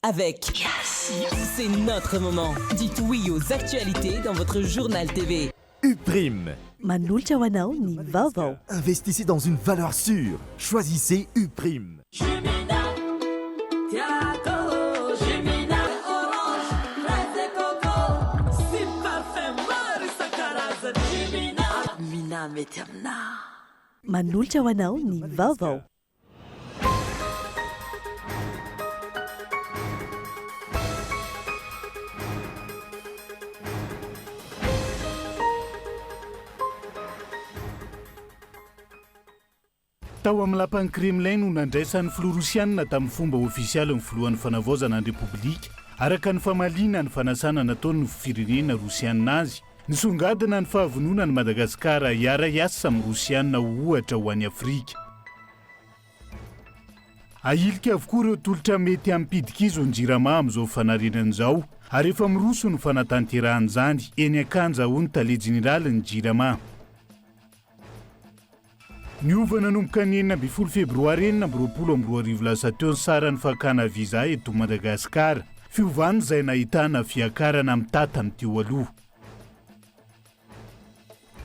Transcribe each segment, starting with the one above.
avec Yes. C'est notre moment. Dites oui aux actualités dans votre journal TV. Uprime. Manolotra ho anao ny vaovao. Investissez dans une valeur sûre. Choisissez Uprime. Manolotra ho anao ny vaovao. Tao amin'ny lapan'ny Kremlin no nandraisan'ny filoha Rosiana tamin'ny fomba ofisialy ny filohan'ny fanavaozana ny Repoblika araka ny famaliana ny fanasana nataony ny firenena Rosiana azy. Nisongadina ny fahavonona ny Madagasikara hiara-iasa amin'ny Rosiana ohatra ho an'ny Afrika. Ahilika avokoa ireo tolotra mety hampidika izy Jirama amin'izao fanarenana izao ary efa miroso ny fanatanterahany izany eny Ankanja hoy ny tale jeneraly ny Jirama. Niova nanomboka ny 9 febroary 2020 lasa teo ny saran'ny fakana viza eto Madagasikara. Fiovana izay nahitana fiakarana amin'ny tatany teo aloha.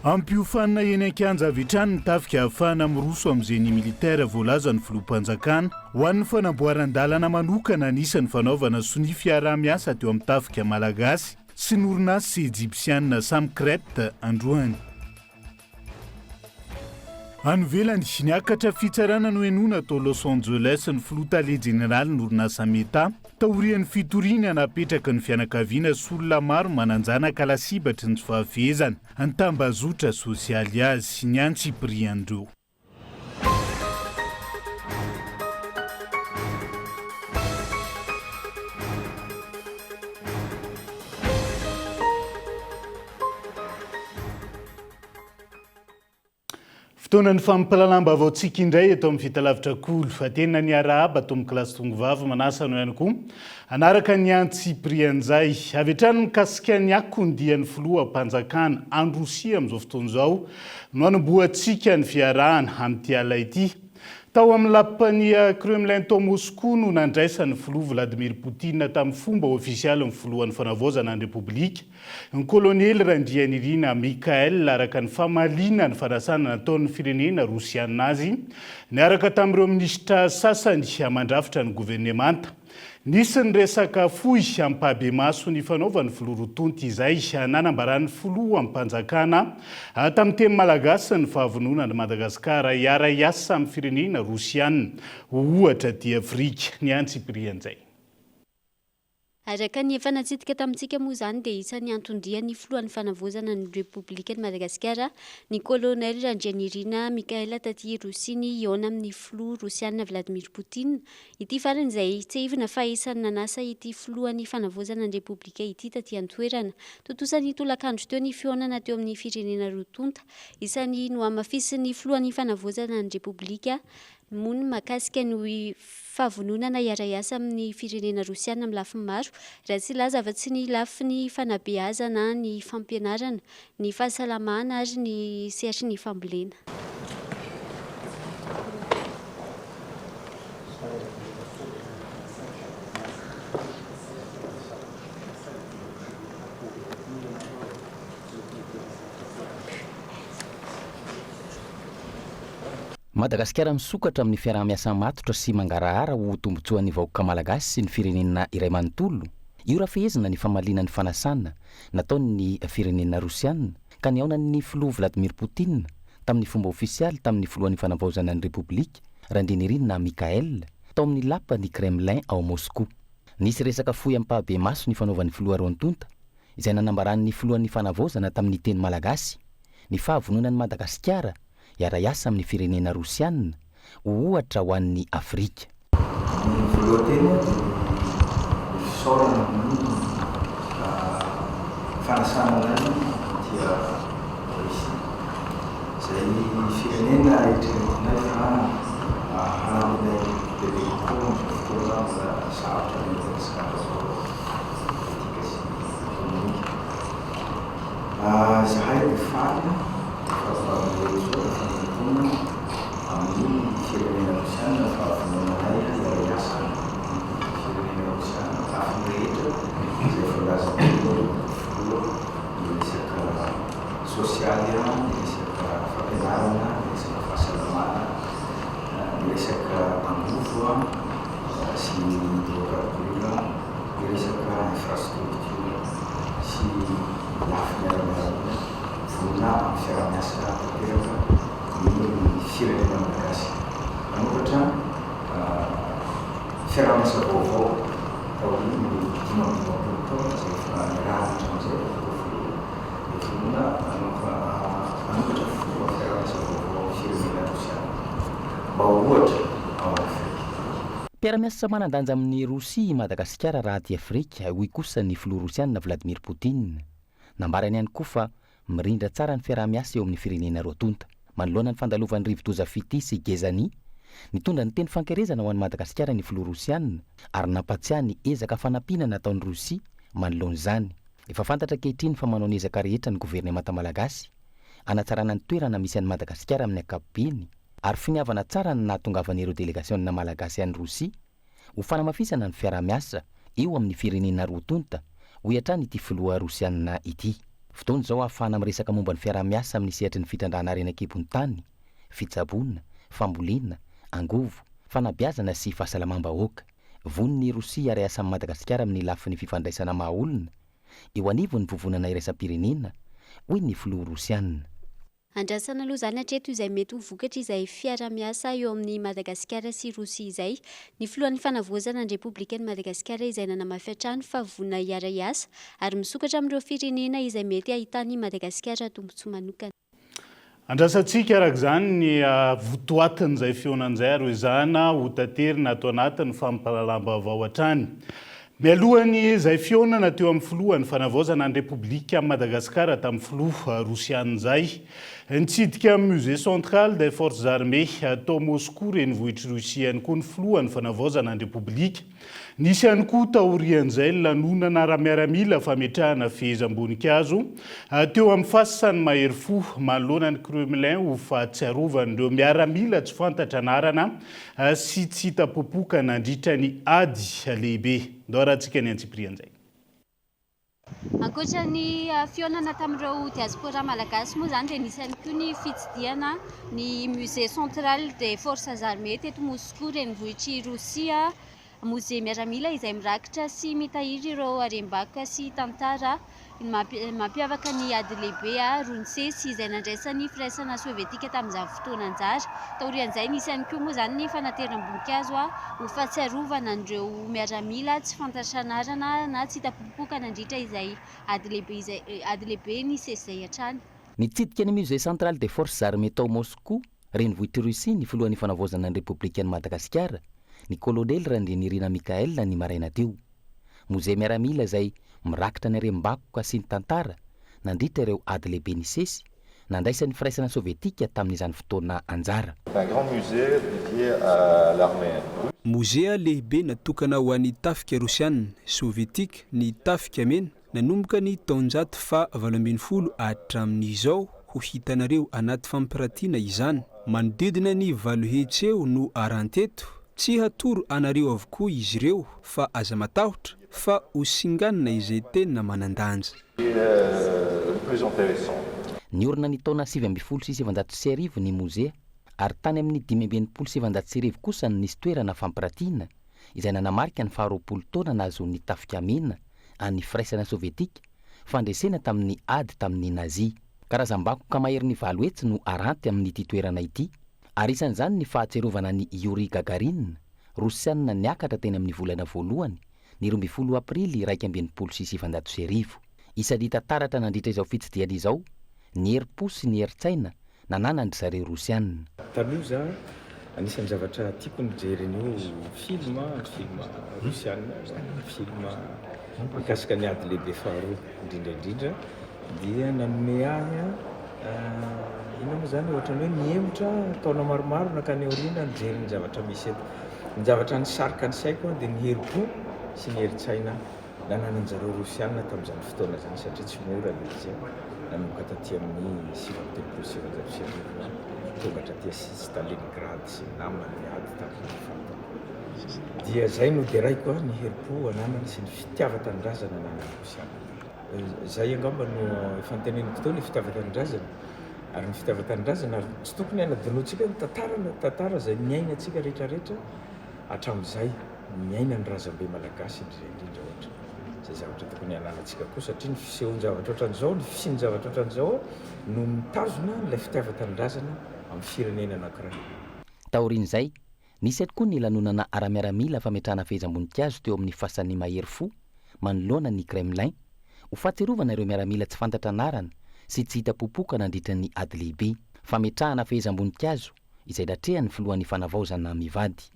Ampiofanina eny Ankanja avy hatrany ny tafika ahafahana miroso amin'izay militaira voalaza ny filoham-panjakana ho an'ny fanamboaran-dalana manokana anisan'ny fanaovana sonia fiaraha-miasa teo amin'ny tafika malagasy sy ny orinasa Egyptiana Samkret androany. Anovelany niakatra fitsarana no enona tao Los Angeles ny filoha tale jeneraly ny orinasa Meta taorian'ny fitoriana napetraka ny fianakaviana sy olona maro mananjanaka lasibatry ny tsy fahavezana ny tambazotra sosialy azy sy ny antsipriandreo. Fotoana ny fampalalam-ba vaotsika indray eto amin'ny fitalavitra kolo fa tena ny arahaba ato amin'ny kilasy tongovava manasa no ihany koa anaraka ny antsiprian'izay avy hatrany mikasika ny akondian'ny filoham-panjakana androsia amin'izao fotoana izao no anomboantsika ny fiarahana amin'ity ala ity. Tao amin'ny lapan'ny Kremlin tao Moscou no nandraisan'ny filoha Vladimir Poutine tamin'ny fomba ofisialy ny filohan'ny fanavaozana ny Repoblika. Ny kolonely Randrianirina Mikhail araka ny famaliana ny fanasana nataon'ny firenena Rosiana azy niaraka tamin'ireo minisitra sasany mandrafitra ny governemanta. Nisy ny resaka fohy ampahabemaso ny fanaovan'ny filoha rotonty izay nanambaran'ny filoham-panjakana tamin'ny teny malagasy ny fahavonona ny Madagasikara hiara-iasa amin'ny firenena Rosiana ohatra ty Afrika ny antsiprian'izay. Araka ny efa natsitika tamintsika moa izany dia isan'ny antondrian'ny filohan'ny fanavaozana ny Repoblikan'i Madagasikara ny kolonely Randrianirina Mikhail taty Rosiny eo amin'ny filoha Rosiana Vladimir Poutine. Ity farany izay tsehivina fa isan'ny nanasa ity filohan'ny fanavaozana ny Repoblika ity taty an-toerana. Totosany tolakandro teo ny fionana teo amin'ny firenena rotonta isan'ny no amafisin'ny filohan'ny fanavaozana ny Repoblika moa makasika ny fahavononana hiara-iasa amin'ny firenena Rosiana amin'ny lafiny maro raha tsy laza afa-tsy ny lafiny fanabeazana ny fampianarana ny fahasalamana ary ny sehatry ny fambolena. Madagasikara misokatra amin'ny fiaraha-miasa matotra sy mangarahara ho tombotsoan'ny vahoaka malagasy sy ny firenena iray manontolo. Io raha fehezina ny famaliana ny fanasana nataony ny firenena Rosiana ka niaona ny filoha Vladimir Poutine tamin'ny fomba ofisialy tamin'ny filohan'ny fanavaozana ny Repoblika Randrianirina Mikhail tao amin'ny lapan'ny Kremlin ao Moscou. Nisy resaka fohy ampahabemaso ny fanaovan'ny filoha Rontonta izay nanambaran'ny filohan'ny fanavaozana tamin'ny teny malagasy ny fahavononan'ny Madagasikara hiara-iasa amin'ny firenena Rosiana ohatra ho an'ny Afrika. Ny filohatena fisaorana amin'ny fanasana an'azy dia Rosia. Izay firenena eritreretinay fa hananay bebe kokoa ny fotoana sarotra ny Madagasikara politika sy ekonomika. Zahay dia faly amin'ny firenena Rosiana fa vononanay hiara-iasa amin'ny firenena Rosiana lafiny rehetra izay voalazan'olo ny resaka sosialy a, ny resaka fampianarana, ny resaka fahasalamana, ny resaka angovo a sy hydrocarbure, ny resaka infrastructure sy lafiny aramiarana vonina amin'ny fiaramiasa tanteraka ny firenena malagasy. Manoratra fiaramiasa vaovao taoriny 5 taona izay efa nirahatra amin'izay vonina manoratra fomba fiaramiasa vaovao firenena rosiana mba ohatra ao Afrika. Mpiara-miasa manandanja amin'ny Rosia i Madagasikara raha aty Afrika, hoy kosa ny filoha rosiana Vladimir Poutine. Nambarany ihany koa fa mirindra tsara ny fiara-miasa eo amin'ny firenena roa tonta. Manoloana ny fandalovan'ny rivo-doza fity sy Gezani, nitondra ny teny fankerezana ho an'ny Madagasikara ny filoha rosiana ary nampatsiahy ny ezaka fanampiana nataon'ny Rosia manoloan'izany. Efa fantatra ankehitriny fa manao ny ezaka rehetra ny governemanta malagasy hanatsarana ny toerana misy an'ny Madagasikara amin'ny ankapobeny ary finiavana tsara ny nahatongavan'ireo delegaciona malagasy an'ny Rosia ho fanamafisana ny fiara-miasa eo amin'ny firenena roa tonta, hoy hatrany ity filoha rosiana ity. Fotoana izao ahafahana miresaka momba ny fiara-miasa amin'ny sehatry ny fitandrahana renakibony tany, fitsaboana, fambolena, angovo, fanabeazana sy fahasalamam-bahoaka. Voniny Rosia ary asa amin'ny Madagasikara amin'ny lafiny fifandraisana maha-olona eo anivony vovonana iraisam-pirenena, hoy ny filoha rosiana. Andrasana aloha zany hatreto izay mety ho vokatra izay fiara-miasa eo amin'ny Madagasikara sy Rosia izay. Ny filohan'ny fanavozana ny Repoblika ny Madagasikara izay nanamafy hatrany fa vonina hiara-iasa ary misokatra amin'ireo firenena izay mety ahitany Madagasikara tombotsoa manokana. Andrasantsika araka izany ny votoatin'izay feonan'izay ary izana ho taterina ato anatin'ny fampalalam-baovao hatrany. Mialohany izay fionana teo amin'ny filohan'ny fanavaozana ny Repoblika Madagasikara tamin'ny filoha rosiana izay. Nitsidika amin'ny Musée Central des Forces Armées tao Moscou renivohitry Rosia ihany koa ny filohan'ny fanavaozana ny Repoblika. Nisy ihany koa taorian'izay lanonana ara-miaramila fametrahana fehezam-boninkazo teo amin'ny fasany mahery fo manoloana ny Kremlin ho fahatsiarovana ireo miaramila tsy fantatra anarana sy tsy hita popoka nandritra ny ady lehibe. Ndao rahantsika ny antsiprian'izay. Ankoatra ny fionana tamin'ireo diaspora malagasy moa zany dia nisy ihany koa ny fitsidiana ny Musée Central des Forces Armées teto Moscou renivohitry Rosia, musée miaramila izay mirakitra sy mitahiry ireo harem-baka sy tantara mampiavaka ny ady lehibe Roncesy izay nandraisan'ny firaisana sovietika tamin'izany fotoana anjara. Taorian'izay nisy ihany koa moa zany ny fanateram-boninkazo ho fahatsiarovana an'ireo miaramila tsy fantatra anarana na tsy hita popoka nandritra izay ady lehibe nisy izay hatrany. Nitsidika ny Musée Central des Forces Armées tao Moscou renivohitry Rosia ny filohan'ny fanavaozana ny Repoblika ny Madagasikara, ny kolonely Randrinirina Mikael ny maraina teo. Musée miaramila izay mirakitra ny harem-bakoka sy ny tantara nandritra ireo ady lehibe nisesy nandraisan'ny firaisana sovietika tamin'izany fotoana anjara. Musée lehibe natokana ho an'ny tafika rosiana sovietika ny tafika mena nanomboka ny taonjato fa 810 hatramin'izao ho hitanareo anaty fampiratiana izany. Manodidina ny 8 hetsy eo no aranteto. Tsy hatoro anareo avokoa izy ireo fa aza matahotra fa ho singanina izay tena manandanja. Niorina ny taona 770 ny mozea ary tany amin'ny 570 kosa nisy toerana fampiratiana izay nanamarika ny 20 taona nahazoan'ny tafika mena an'ny firaisana sovietika fandresena tamin'ny ady tamin'ny nazi. Karazam-bakoka maherin'ny 9 hetsy no aranty amin'ity toerana ity. Ary isan'izany ny fahatsiarovana ny Yuri Gagarin, rosiana niakatra teny amin'ny volana voalohany ny 12 aprily 1970. Isadita taratra nandritra izao fitsidiana izao, ny herim-po sy ny herin-tsaina nananandry zareo rosiana. Taloza anisan'ny zavatra tiako nijeren'io film rosiana, film mikasika ny ady lehibe faharoa indrindra dia nanome ahy ina moa zany ohatra ny hoe niemotra taona maromaro nakany aoriana nijery ny zavatra misy eto. Ny zavatra nisarika ny saiko dia ny herim-po sy ny herin-tsaina nananan'zareo rosiana tamin'izany fotoana zany satria tsy mora le izy nanomboka taty amin'ny 770 tonga hatraty Stalingrad sy namany ady tamin'ny fantany. dia zay no de raiko a ny herim-po ananana sy ny fitiavatanindrazana ananana rosiana zay angamba no efa nyteneniko teo ny fitiavatanindrazana ary ny fitiavatanindrazana ary tsy tokony anadinoantsika ny tantara zay miainantsika rehetrarehetra hatramin'izay miaina ny razambe malagasy indrindra ohatra zay zavatra tokony ananantsika koa satria ny fisehon-javatra ohatran'izao ny fisiany zavatra ohatran'izao no mitazona n'ilay fitiavatanindrazana amin'ny firenena anankiray taorian'izay nisy tokoa ny lanonana ara-miaramila fametrahana fehezam-boninkazo teo amin'ny fasany mahery fo manoloana ny Kremlin ho fahatsiarovana ireo miaramila tsy fantatra anarana sy tsy hita popoka nandritra ny ady lehibe fametrahana fehezam-boninkazo izay datrehan'ny filohan'ny fanavaozana mivady.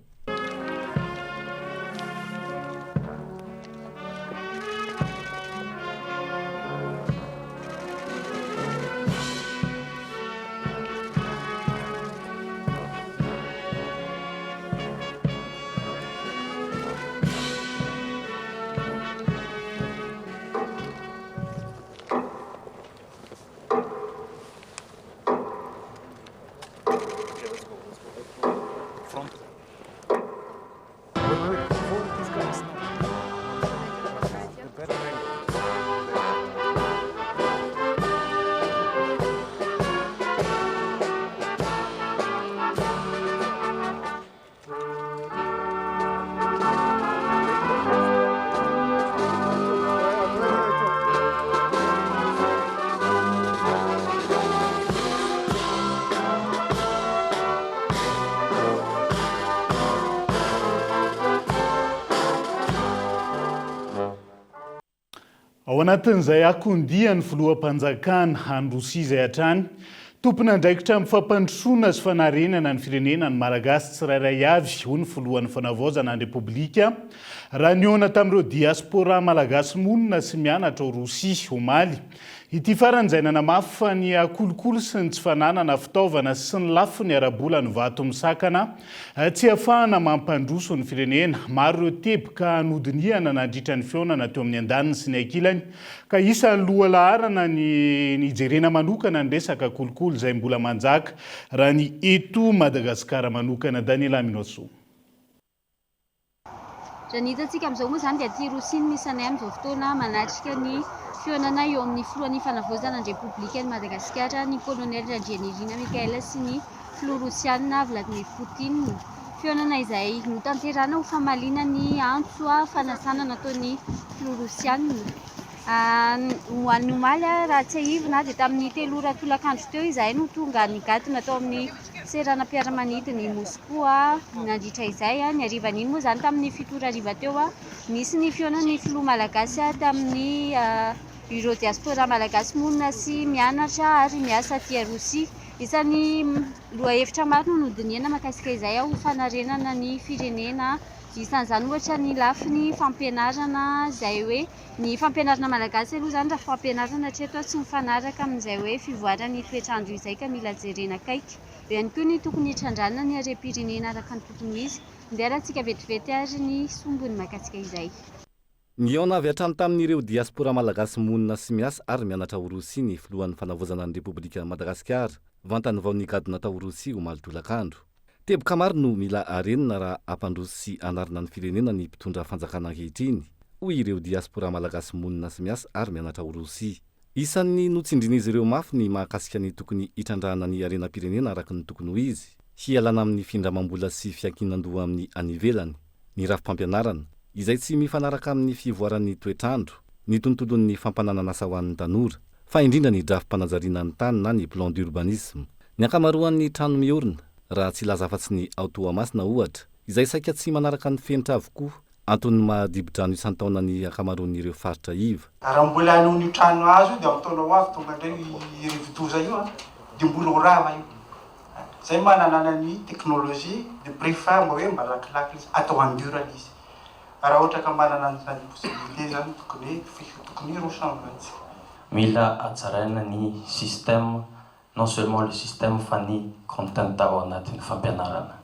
Ao anatin'izay akondiany filoham-panjakana any Rosia izay hatrany tompona andraikitra amin'ny fampandrosoana sy fanarenana ny firenena ny Malagasy tsirairay avy ho ny filohan'ny fanavaozana ny Repoblika raha niona tamin'ireo diaspora Malagasy monina sy mianatra ao Rosia omaly. Ity faran'izay nanamafy fa ny akolokolo sy ny tsy fananana fitaovana sy ny lafiny arabola ny vato misakana tsy ahafahana mampandroso ny firenena. Maro ireo teboka anodiniana nandritra ny fionana teo amin'ny andaniny sy ny ankilany ka isan'ny loha laharana ny jerena manokana ny resaka kolokolo izay mbola manjaka raha ny eto Madagasikara manokana. Daniela Minoso. Raha ny hitantsika amin'izao moa izany dia aty Rosia no misy anay amin'izao fotoana manatrika ny fionana eo amin'ny filohan'ny fanavaozana ny Repoblika ny Madagasikara ny kolonely Randrianirina Mikaela sy ny filoha Rosiana Vladimir Poutine. Fionana izay notanterana ho famalina ny antso fanasana nataon'ny filoha Rosiana. Ho an'ny omaly raha tsy ahivina dia tamin'ny 3 ora tolakandro teo izahay no tonga nigaty natao amin'ny seranam-piaramanidiny Moscou nandritra izay ny harivan'iny moa izany tamin'ny 7 ora hariva teo nisy ny fionan'ny filoha malagasy tamin'ny bureau diaspora malagasy monina sy mianatra ary miasa aty Rosia. Isan'ny lohahevitra maro no nodiniana mahakasika izay ho fanarenana ny firenena. Isan'izany ohatra ny lafiny fampianarana izay hoe ny fampianarana malagasy aloha izany raha fampianarana hatreto tsy mifanaraka amin'izay hoe fivoaran'ny toetrandro izay ka mila jerena akaiky. Eo ihany koa ny tokony hitrandranana ny harem-pirenena araka ny tokony izy. Andeharantsika vetivety ary ny sombony mahakasika izay. Niona avy hatrany tamin'ireo diaspora malagasy monina sy miasa ary mianatra ao Rosia ny filohan'ny fanavaozana ny Repoblika Madagasikara vantany vao nigadona tao Rosia omaly tolakandro. Teboka maro no mila arenina raha ampandroso sy anarina ny firenena ny mpitondra fanjakana ankehitriny hoy ireo diaspora malagasy monina sy miasa ary mianatra ao Rosia. Isan'ny notsindrin'izy ireo mafy ny mahakasika ny tokony hitrandrahana ny arenam-pirenena araka ny tokony ho izy hialana amin'ny findramam-bola sy fiankinandoha amin'ny anivelany ny rafim-pampianarana izay tsy mifanaraka amin'ny fivoaran'ny toetrandro ny tontolon'ny fampananana asa ho an'ny tanora fa indrindra ny drafim-panajariana ny tany na ny plan d'urbanisme ny ankamaroan'ny trano miorina raha tsy laza afa-tsy ny Aotoamasina ohatra izay saika tsy manaraka ny fenitra avokoa antony mahadibodrano isan-taona ny ankamaroan'ireo faritra iva. Raha mbola hanao trano azo dia amin'ny taona ho avy tonga indray rivotoza io dia mbola ho rava io. Zay mananana ny teknôlôjia dia préfère mba hoe mba lakilaky izy atao endurable izy. Raha ohatra ka manana ny possibilité zany tokony rochangement. Mila hatsaraina ny système, non seulement le système fa ny content ao anatin'ny fampianarana.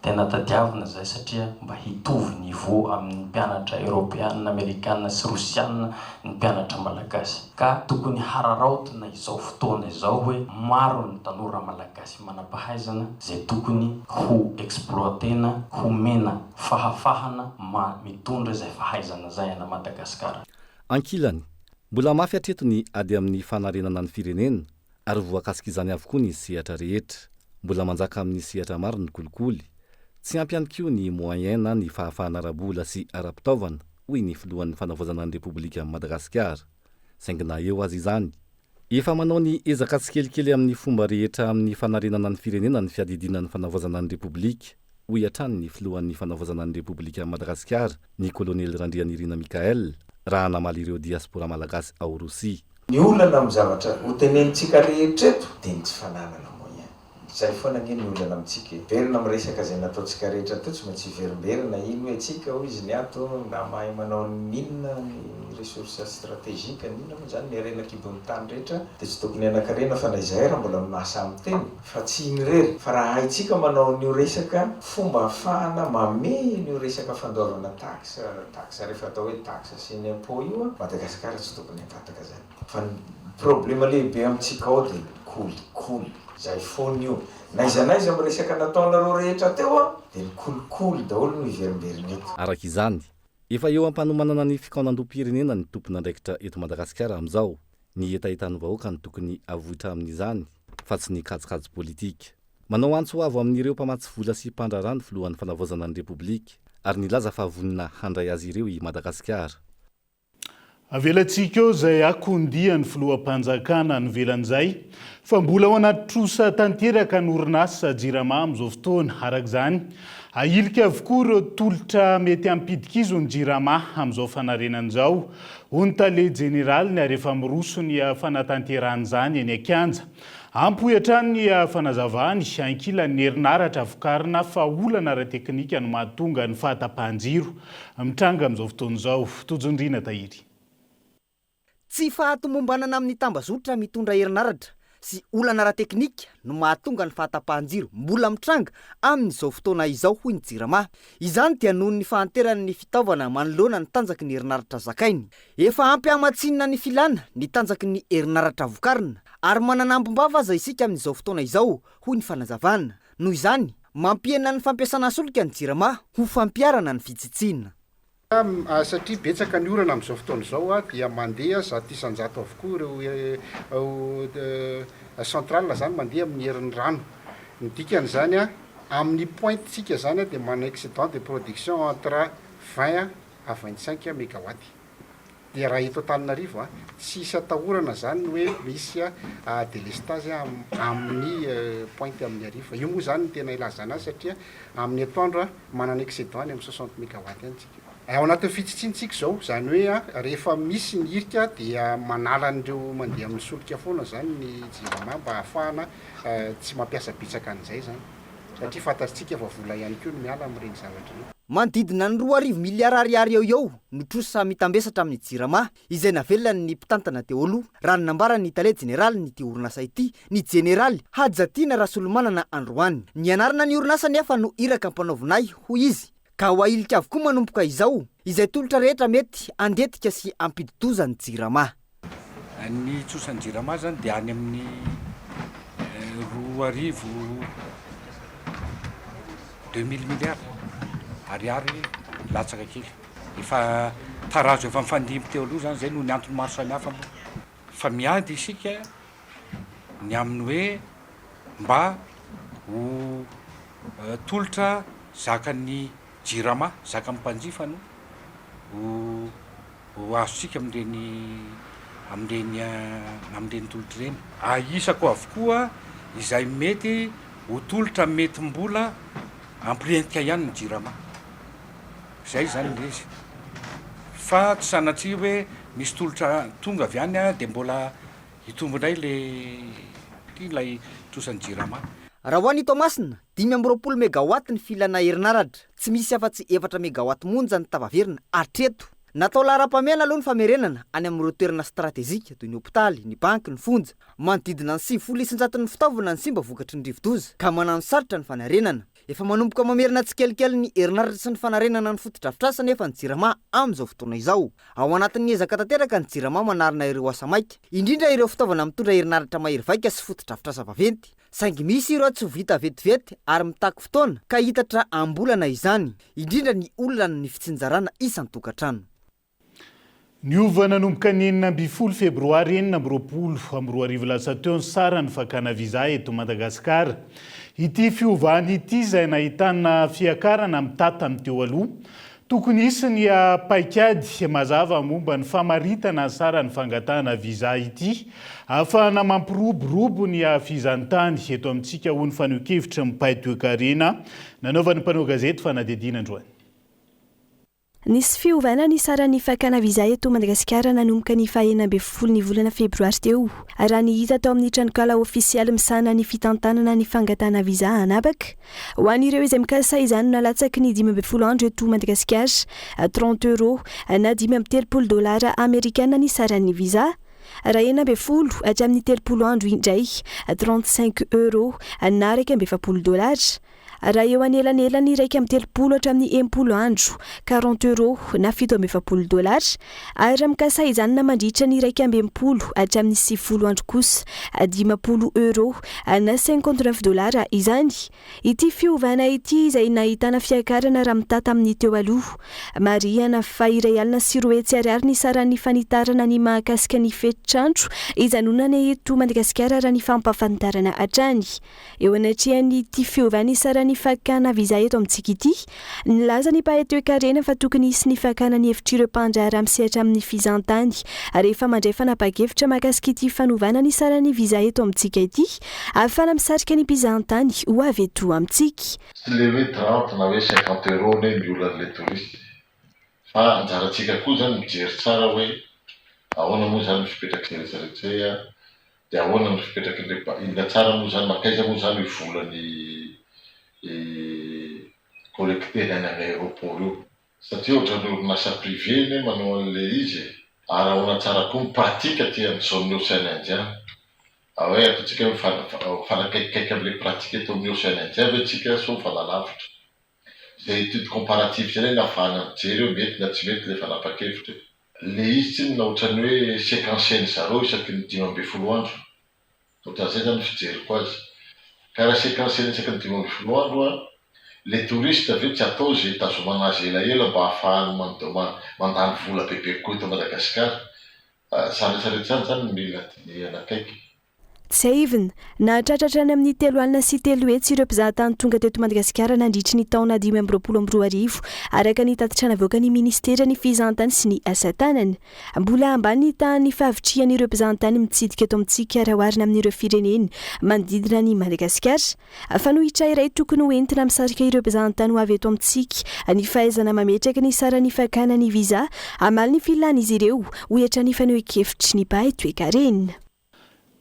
tena tadiavina zay satria mba hitovy niveau amin'ny mpianatra Europeana, Amerikana sy Rosiana ny mpianatra malagasy. Ka tokony hararaotina izao fotoana izao hoe maro ny tanora malagasy manampahaizana zay tokony ho exploitena, ho mena fahafahana mitondra zay fahaizana zay ana Madagasikara. Ankilany, mbola mafy hatreto ny ady amin'ny fanarenana ny firenena ary voakasika izany avokoa ny sehatra rehetra. Mbola manjaka amin'ny sehatra maro ny kolikoly. Tsy ampy ihany koa ny moyen na ny fahafahana ara-bola sy ara-pitaovana hoy ny filohan'ny fanavaozana ny Repoblika Madagasikara. Saingina eo azy izany, efa manao ny ezaka tsikelikely amin'ny fomba rehetra amin'ny fanarenana ny firenena ny fiadidina ny fanavaozana ny Repoblika hoy hatrany ny filohan'ny fanavaozana ny Repoblika Madagasikara ny kolonely Randrianirina Mikael raha namaly ireo diaspora malagasy ao Rosia. Ny olana amin'ny zavatra ho tenenitsika rehetreto dia ny tsy fananana moyen. Zay foana ny olana amintsika. Verina amin'ny resaka izay nataontsika rehetra teo tsy maintsy verimberina ino hoe tsika ho izy ny ato na mahay manao ninona ny ressource stratégique ninona moa zany ny arena kibo amin'ny tany rehetra dia tsy tokony anakarena fa na izay raha mbola minasa amin'ny teny fa tsy inyrery fa raha haitsika manao nio resaka fomba ahafahana mame nio resaka fandoavana taxe rehefa atao hoe taxe sy ny impôt io a Madagasikara tsy tokony hatataka zany. Fa ny problema lehibe amintsika ao dia kolikoly zay foana io. Na iza amin'ny resaka nataonareo rehetra teo a dia ny kolikoly daholo no iverimberina eto. Araka izany, efa eo ampanomanana ny fikaonandom-pirenena ny tompon'andraikitra eto Madagasikara amin'izao. Ny etaetan'ny vahoaka ny tokony avohitra amin'izany fa tsy ny kajikajy politika. Manao antso ho avo amin'ireo mpamatsy vola sy mpandrarà ny filohan'ny fanavaozana ny Repoblika ary nilaza fa vonina handray azy ireo i Madagasikara. Avelantsika eo zay akondiany filoham-panjakana ny velan'izay fa mbola ao anaty trosa tanteraka ny orinasa JIRAMA amin'izao fotoana. Arak'izany ahilika avokoa ireo tolotra mety hampidika izy ny JIRAMA amin'izao fanarenan'izao. Hoy ny tale jeneraly ny arefa miroso ny fanatanteran'izany eny Akanja. Ampy hatrany ny fanazavany ankilan'ny herinaratra vokarina fa olana ara-teknika no mahatonga ny fahatapahan-jiro. Mitranga amin'izao fotoana izao, Tojondrina Tahiry. Tsy fahatomombanana amin'ny tambazotra mitondra herinaratra sy olana ara-teknika no mahatonga ny fahatapahan-jiro mbola mitranga amin'izao fotoana izao hoy ny JIRAMA. Izany dia noho ny fahanteran'ny fitaovana manoloana ny tanjaky ny herinaratra zakainy. Efa ampy hamatsinina ny filana ny tanjaky ny herinaratra vokarina ary mananambombava aza isika amin'izao fotoana izao hoy ny fanazavana. Noho izany, mampiena ny fampiasana solika ny JIRAMA ho fampiarana ny fitsitsina. Satria betsaka ny orana amin'izao fotoana izao dia mandeha zato isan-jato avokoa ireo centrale zany mandeha amin'ny herin'ny rano. Ny dikan'izany amin'ny pointsika zany dia mana excédent de production entre 20 à 25 mégawatt. Dia raha eto Antananarivo tsy isy atahorana zany hoe misy délestage amin'ny pointe amin'ny arivo. Io moa zany tena ilazana azy satria amin'ny atoandro manana excédent amin'ny 60 mégawatt ihany tsika. Ao anatin'ny fitsitsintsika zao zany hoe rehefa misy ny irika dia manala an'ireo mandeha amin'ny solika foana zany ny JIRAMA mba ahafahana tsy mampiasa bitsaka an'izay zany satria fantatsika fa vola ihany koa no miala amin'ireny zavatra io. Manodidina ny 2 miliara ariary eo no trosa mitambesatra amin'ny JIRAMA izay navelona ny mpitantana teo aloha raha ny nambara ny tale jeneraly ny orinasa ity ny jeneraly Hajatiana Rasolomanana Androany. Ny anarana ny orinasa nefa no iraka mpanaovinay hoy izy ka ho ahilika avokoa manomboka izao izay tolotra rehetra mety andetika sy ampiditoza ny JIRAMA. Ny trosan'ny JIRAMA zany dia any amin'ny 2 miliara ariary latsaka kely. Efa tarazo efa mifandimby teo aloha zany zay no ny antony maro samihafa fa miady isika ny amin'ny hoe mba ho tolotra zakan'ny JIRAMA zaka mpanjifa no ho azosika amin'ireny tolotra ireny. Aisako avokoa izay mety ho tolotra mety mbola ampirenika ihany ny JIRAMA. Zay zany izy. Fa tsy sanatria hoe misy tolotra tonga avy any dia mbola hitombondray ilay trosan'ny JIRAMA. Raha ho an'ny Tomasina 520 mégawatt ny filana herinaratra, tsy misy afa-tsy 4 mégawatt monja ny tavaverina hatreto. Natao lara-pamiana aloha ny famerenana any amin'ireo toerana stratezika toy ny hopitaly, ny banky, ny fonja. Manodidina ny 900 ny fitaovana ny simba vokatry ny rivo-doza ka manano sarotra ny fanarenana. efa manomboka mamerina tsikelikely ny herinaratra sy ny fanarenana ny fotodrafitrasa nefa ny jirama amin'izao fotoana izao. Ao anatin'ny ezaka tanteraka ny jirama manarina ireo asa maika, indrindra ireo fitaovana mitondra herinaratra mahery vaika sy fotodrafitrasa vaventy. Saingy misy ireo tsy vita vetivety ary mitaky fotoana ka hitatra ambolana izany, indrindra ny olona ny fitsinjarana isan-tokantrano. Niova nanomboka ny 9 febroary 2020 lasa teo ny sara ny fakana viza eto Madagasikara. Ity fiovany ity izay nahitana fiakarana mitata amin'ny teo aloha. Tokony isy ny paikady mazava momba ny famaritana sara ny fangatahana viza ity ahafahana mampiroborobo ny fizantany eto amintsika ho ny faneho-kevitra mipaitoekarena. Nanaovan'ny mpanao gazety fanadidina androany. Nisy fiovana ny saran'ny fakana viza eto Madagasikara nanomboka ny 9 volana febroary teo. Raha ny hita tao amin'ny tranokala ofisialy misana ny fitantanana ny fangatahana viza anabaka. Ho an'ireo izay mikasa izany nalatsaky ny 15 andro eto Madagasikara, 30 euro na $30 amerikana ny saran'ny viza. Raha 90 hatramin'ny 30 andro indray, 35 euro na $20. Raha eo anelanelany iraika amin'ny 30 hatramin'ny 80 andro, 40 euro na $70. Ary raha mikasa izany na mandritra ny iraika amin'ny 80 hatramin'ny 70 andro kosa, 50 euro na $59 izany. Ity fiovana ity izay nahitana fiakarana raha mitata amin'ny teo aloha. Marihana fa iray alina sy roa hetsy ariary ny saran'ny fanitarana ny mahakasika ny fetitrandro ijanonana eto Madagasikara raha ny fampafantarana hatrany. Eo anatrehany ity fiovany saran'ny fakana viza eto amintsika ity, nilaza ny mpahay-toe-karena fa tokony isy ny fakana ny hevitr'ireo mpandrahara misehatra amin'ny fizantany rehefa mandray fanapa-kevitra mahakasika ity fanovana ny saran'ny viza eto amintsika ity ahafahana misarika ny mpizantany ho avy eto amintsika. Tsy le hoe 30 na hoe 50 euro ny miolan'ilay touriste, fa anjarantsika koa zany mijery tsara hoe ahoana moa zany fipetraky rehetrarehetra, dia ahoana ny fipetraky inona tsara moa zany, makaiza moa zany volany collecté any aéroport io, satria ohatra ny orinasa privé ny manao an'ilay izy ary ahoana tsara koa ny pratika aty amin'izao amin'ny Océan Indien. Hoe ataontsika mifanakaikikaiky amin'ilay pratika eto amin'ny Océan Indien ve tsika so mifanalavitra. Izay étude comparative zany ny ahafahana mijery hoe mety na tsy mety ilay fanapa-kevitra. Le izy tsy na ohatrany hoe séquenceny zareo isaky ny 15 andro. Ohatran'izay zany fijeriko azy. Ka raha séquenceny isaky ny 15 andro, le touriste avy tsy atao izay tazomana azy elaela mba ahafahany mandany vola bebe koa eto Madagasikara. Saretsaretra zany mila ny anakaiky. Tsavin na tratratrany amin'ny 3 alina sy 3 hetsy ireo mpizahatany tonga teto Madagasikara nandritry ny taona 2022 araka ny tatitra navoaka ny ministera ny fizantany sy ny asa tanana. Mbola ambany ny tany fahavitriany ireo mpizantany mitsidika eto amintsika raha oharina amin'ireo firenena manodidina ny Madagasikara. Fanohitra iray tokony ho entina misarika ireo mpizantany ho avy eto amintsika ny fahaizana mametraka ny saran'ny fakana ny viza amaly ny filan'izy ireo ho etra ny faneho-kevitry ny mpahay-toe-karena.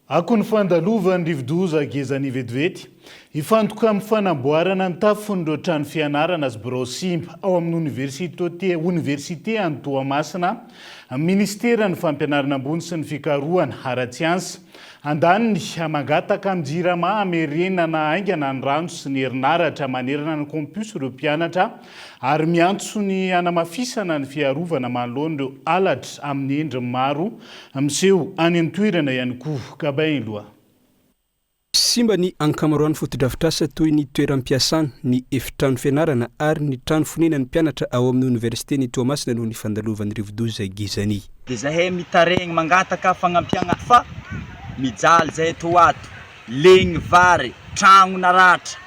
Ako ny fandalovan'ny rivodoza gezany vetivety, ifantoka amin'ny fanamboarana ny tafon'ireo trano fianarana sy birao simba ao amin'ny université any Toamasina, ministera ny fampianarana ambony sy ny fikarohana ara-tsiansa andaniny mangataka amin'ny jirama amerenana aingana ny rano sy ny herinaratra manerana ny campus ireo mpianatra ary miantso ny anamafisana ny fiarovana manoloana ireo alatra amin'ny endriny maro miseho any an-toerana ihany koa. Kabainy loha. Simba ny ankamaroan'ny fotodrafitrasa toy ny toeram-piasana, ny efitrano fianarana ary ny trano fonenan'ny mpianatra ao amin'ny université ny Toamasina noho ny fandalovan'ny rivodoza Gizany. Dia zahay mitaregny mangataka fagnampiagna fa mijaly zahay toato legny vary tragno naratra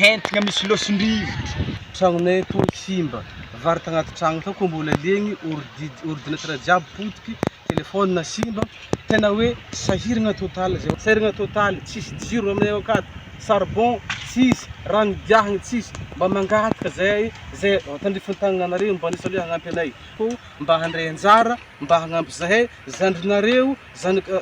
hentigna misy losin-drivotra tragnonay to simba vary tagnaty tragno tao koa mbola legny ordinateur jiaby potiky telefône na simba tena hoe sahiragna totaly zay sahiragna totaly tsisy jiro aminay akato charbon tsisy rano diahagna tsisy mba mangataka zay tandrifantagnanareo mba nisy aloha hagnampy anay ko mba handray anjara mba hagnampy zahay zandrinareo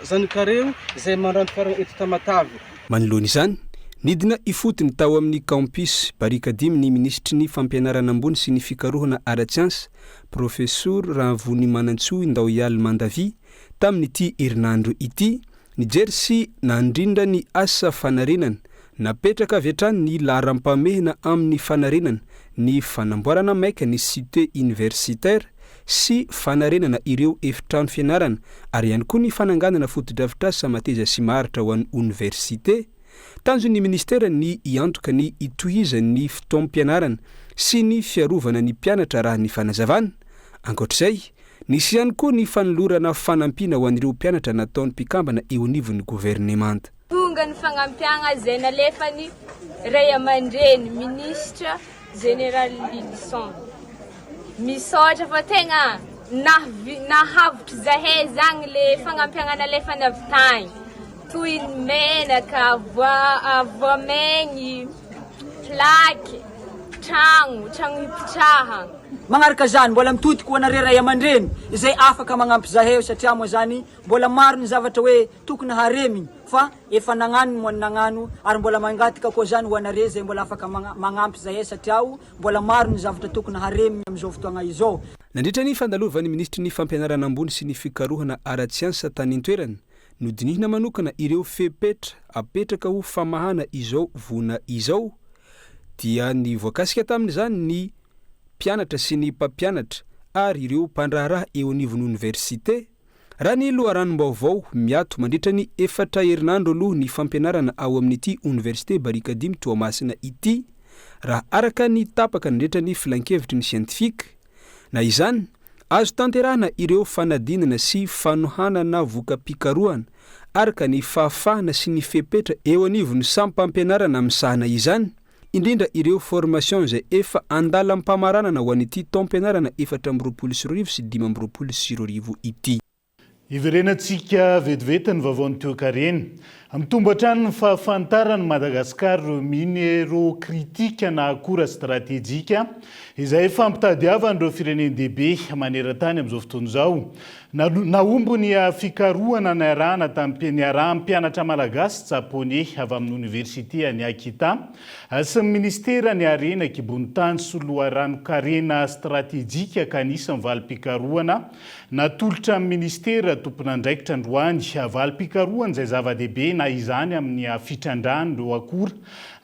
zanikareo zay mandranto faragna eto Tamatavy. Manoloana izany nidina ifotony tao amin'ny campus Barikadimy ny ministry ny fampianarana ambony sy ny fikarohana ara-tsiansa professeur Ravony Manantsoa Ndao Yaly Mandavi tamin'ity herinandro ity nijery sy nandrindra ny asa fanarenana napetraka avy hatrany ny laharam-pamehina amin'ny fanarenana ny fanamboarana maika ny cité universitaire sy fanarenana ireo efitrano fianarana ary ihany koa ny fananganana foto-drafitrasa samateza sy maharitra ho an'ny université tanjon'ny ministera ny iantoka ny itohizan'ny fotoam-pianarana sy ny fiarovana ny mpianatra raha ny fanazavana ankoatr'izay nisy ihany koa ny fanolorana fanampiana ho an'ireo mpianatra nataon'ny mpikambana eo anivon'ny gouvernemanta tonga ny fagnampiagna zay nalefany ray aman-dreny ministra général Lidson misaotra fa tegna nahavotry zahay zagny le fagnampiagna nalefany avy tagny toy ny menaka voamaigny plaky tragno hipitraha magnaraka zany mbola mitodiky ho anareo ray aman-dreny izay afaka magnampy zahay satria moa zany mbola maro ny zavatra hoe tokony haremigny fa efa nagnano moa nagnano ary mbola mangataka koa zany ho anareo zay mbola afaka magnampy zahay satria mbola maro ny zavatra tokony haremigny amin'izao fotoagna izao. Nandritra ny fandalovan'ny ministry ny fampianarana ambony sy ny fikarohana ara-tsiansa tany an-toerana nodinihina manokana ireo fepetra apetraka ho famahana izao vona izao dia ny voakasika tamin'izany ny mpianatra sy ny mpampianatra ary ireo mpandraharaha eo anivon'ny université raha ny loharanom-baovao miato mandritra ny 4 herinandro aloha ny fampianarana ao amin'ity université Barikadimy Toamasina ity raha araka ny tapaka nandritra ny filan-kevitry ny sientifika na izany azo tanterahana ireo fanadinana sy fanohanana voka-pikarohana araka ny fahafahana sy ny fepetra eo anivon'ny sampampianarana misahana izany indrindra ireo formation zay efa andalam-pamaranana ho an'ity taom-pianarana 4 sy 5 ity. Iverenantsika vetivety ny vaovaon'ny toe-karena mitombo hatrany ny fahafantarany Madagasikara ireo minero kritika na akora stratéjika izay fampitadiavan'ireo firenendehibe maneran-tany amin'izao fotoana izao. Naombo ny fikarohana niarahana tamin'ny niarahan'ny-mpianatra malagasy japonais avy amin'ny université any Akita sy ny ministera ny arena kibonitany sy loharano-karena stratéjika kanisa ny valim-pikarohana natolotra amin'ny ministera tompon'andraikitra androany valim-pikarohana izay zava-dehibe na izany amin'ny fitrandrany ireo akora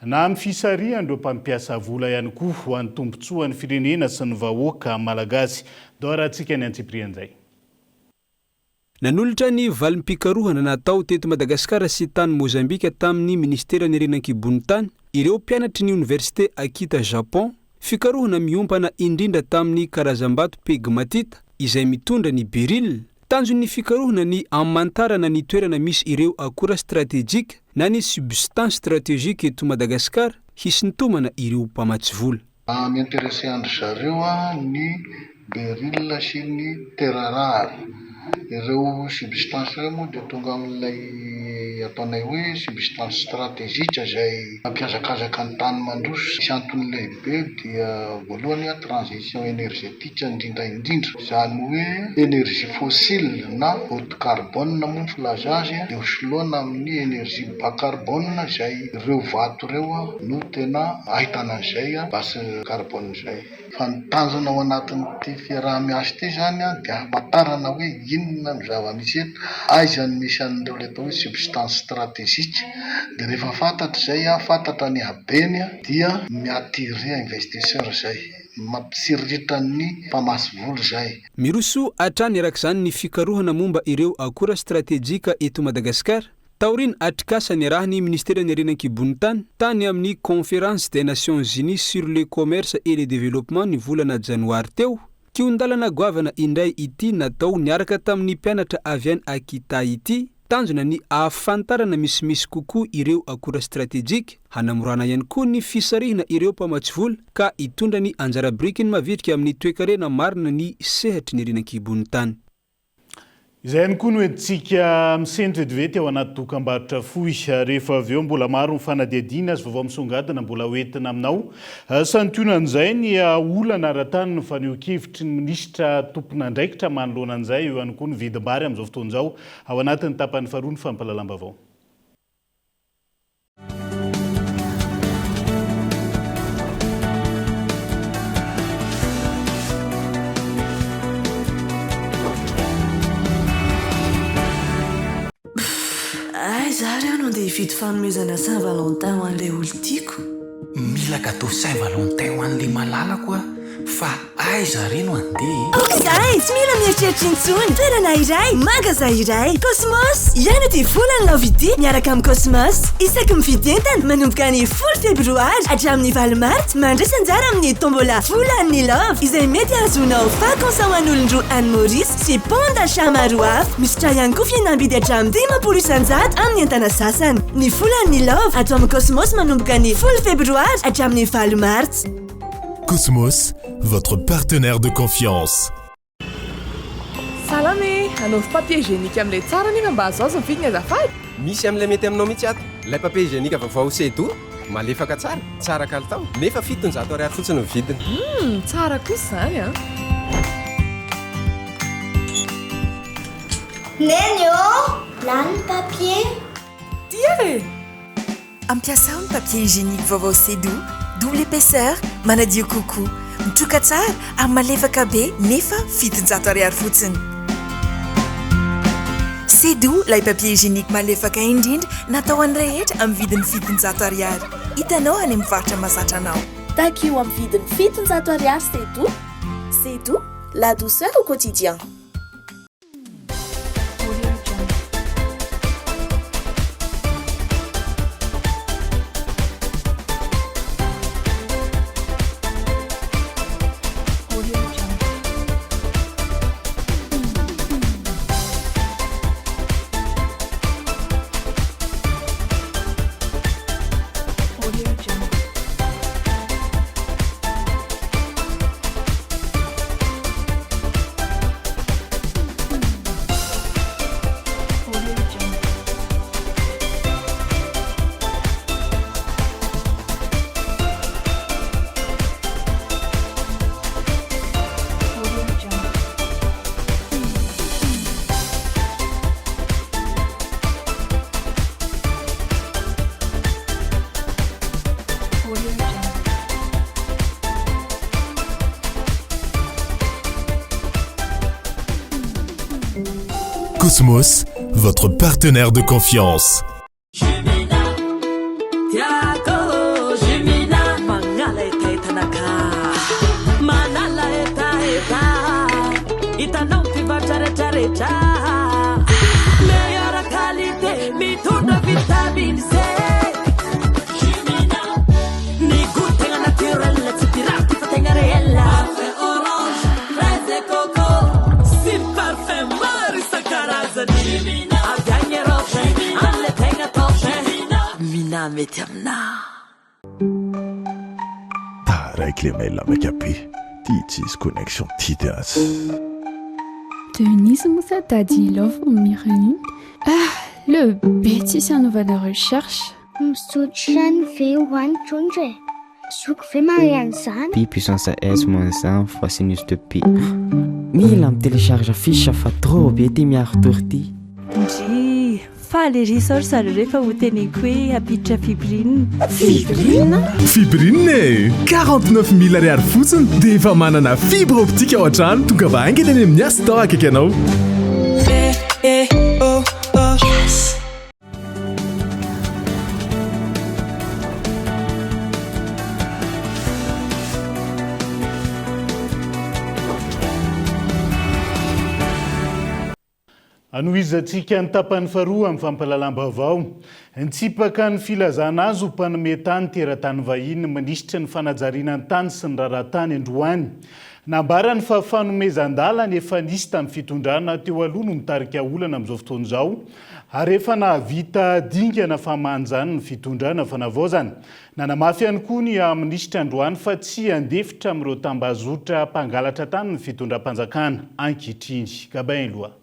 na amin'ny fisarihan ireo mpampiasa vola ihany koa ho an'ny tombotsoan'ny firenena sy ny vahoaka malagasy. Doarahantsika ny antsiprian'izay. Nanolotra ny valim-pikarohana natao teto Madagasikara sy tany Mozambika tamin'ny ministera ny renan-kibonitany ireo mpianatry ny université Akita Japon fikarohana miompana indrindra tamin'ny karazam-bato pegmatita izay mitondra ny beril tanjon'ny fikarohana ny amantarana ny toerana misy ireo akora stratéjika na ny substance stratégique eto Madagasikara hisintomana ireo mpamatsy vola. M'intéressé andry zareo ny beril sy ny terarary ireo substance ireo moa dia tonga amin'ilay ataonay hoe substance stratégique izay mampiazakazaka ny tany mandroso sy antony lehibe dia voalohany transition énergétique indrindra izany hoe énergie fossile na haute carbone moa ny filaza azy dia hosoloana amin'ny énergie bas carbone izay ireo vato ireo no tena ahitana an'izay basy carbone izay. Fa ny tanjona ao anatin'ity fiaraha-miasa ity zany dia hamantarana hoe inona ny zava-misy eto aizany misy an'ireo le atao hoe substance stratégique dia rehefa fantatra izay fantatra ny habeny dia miattirer investisseur izay mampisiritra ny mpamasy vola izay. Miroso hatrany arak'izany ny fikarohana momba ireo akora stratéjika eto Madagasikara taoriny atrikasa niarahany ministera ny renan-kibonitany tany amin'ny conférence des Nations Unies sur le commerce et le développement ny volana janoary teo kiondalana goavana indray ity natao niaraka tamin'ny mpianatra avy any Akita ity tanjona ny ahafantarana misimisy kokoa ireo akora stratéjika hanamorana ihany koa ny fisarihana ireo mpamatsy vola ka hitondra ny anjara-birikiny mavitrika amin'ny toe-karena marina ny sehatry ny renan-kibonitany. Izay ihany koa no entintsika misentry vetivety ao anaty dokam-barotra fohy rehefa avy eo mbola maro ny fanadihadiana azy vaovao misongadina mbola hoentina aminao santionan'izay ny olana ara-tany ny faneho-kevitry ny minisitra tompon'andraikitra manoloana an'izay eo ihany koa ny vidim-bary amin'izao fotoana izao ao anatin'ny tapany faharoa ny fampalalam-baovao. Zareo no dia hividy fanomezana Saint-Valentin ho an'ilay olo tiako. Mila gâteau Saint-Valentin ho an'ilay malalako a, fa aiza reno andeha. Zahay tsy mila mieritreritra intsony. Toerana iray, magasin iray, Cosmos. Ihany ty volany love ity miaraka amin'ny Cosmos. Isaky mividy entana manomboka ny 10 febroary hatramin'ny 20 mars mandrasa anjara amin'ny tombola volan'ny love izay mety azonao vacances ho an'olon-droa Anne Maurice sy pont d'achat maro hafa. Misy tra ihany koa fihenam-bidy hatramin'ny 10 isan-jato amin'ny entana sasany. Ny volan'ny love ato amin'ny Cosmos manomboka ny 10 febroary hatramin'ny 20 mars. Cosmos, votre partenaire de confiance. Salame, anaovy papier hygiénique amin'ilay tsara nefa mba azo mividy ny azafady. Misy amin'ilay mety aminao mihitsy ato. Ilay papier hygiénique vaovao Sedo, malefaka tsara, tsara kalitao, nefa 700 ariary fotsiny ny vidiny. Tsara kosa zany a. Neny lany papier. Tia e! Ampiasao ny papier hygiénique vaovao Sedo. Double épaisseur, manadio coco. Mitroka tsara amin'ny malefaka be nefa 700 ariary fotsiny. Sedo, lay papier hygiénique malefaka indrindra natao an'ny rehetra amin'ny vidiny 700 ariary. Hitanao any amin'ny faritra mahazatra anao. Takio amin'ny vidiny 700 ariary Sedo. Sedo, la douceur au quotidien. Cosmos, votre partenaire de confiance. Mety amina. Taraiky le mail avec AP. Titis connexion titas. Denise Moussa t'a dit l'offre au Mireille. Ah, le bêtise à nouvelle recherche. Msutran fait one chondre. Souk fait Marianne San. Pi puissance S moins 1 fois sinus de pi. Mila me télécharge fiche fa trop bête mi artorti. Ji, fa les resources à refa ou teniko hoe apitra fibrine. Fibrine? Fibrine 49 000 ariary fotsiny dia efa manana fibre optique ao an-trano tonga va haingana any amin'ny asa tao akaiky anao. Anoizatsika ny tapany faharoa amin'ny fampahalalam-baovao. Ntsipaka ny filazana azy ho mpanome tany teratany vahiny manisitra ny fanajariana ny tany sy ny raratany androany. Nambarany fa fanomezan-dala ny efa nisy tamin'ny fitondrana teo aloha no mitarika olana amin'izao fotoana izao. Ary efa nahavita dingana famanjany ny fitondrana fanavaozana. Nanamafy ihany koa ny minisitra androany fa tsy andefitra amin'ireo tambazotra mpangalatra tany ny fitondram-panjakana ankehitriny. Gabain loha.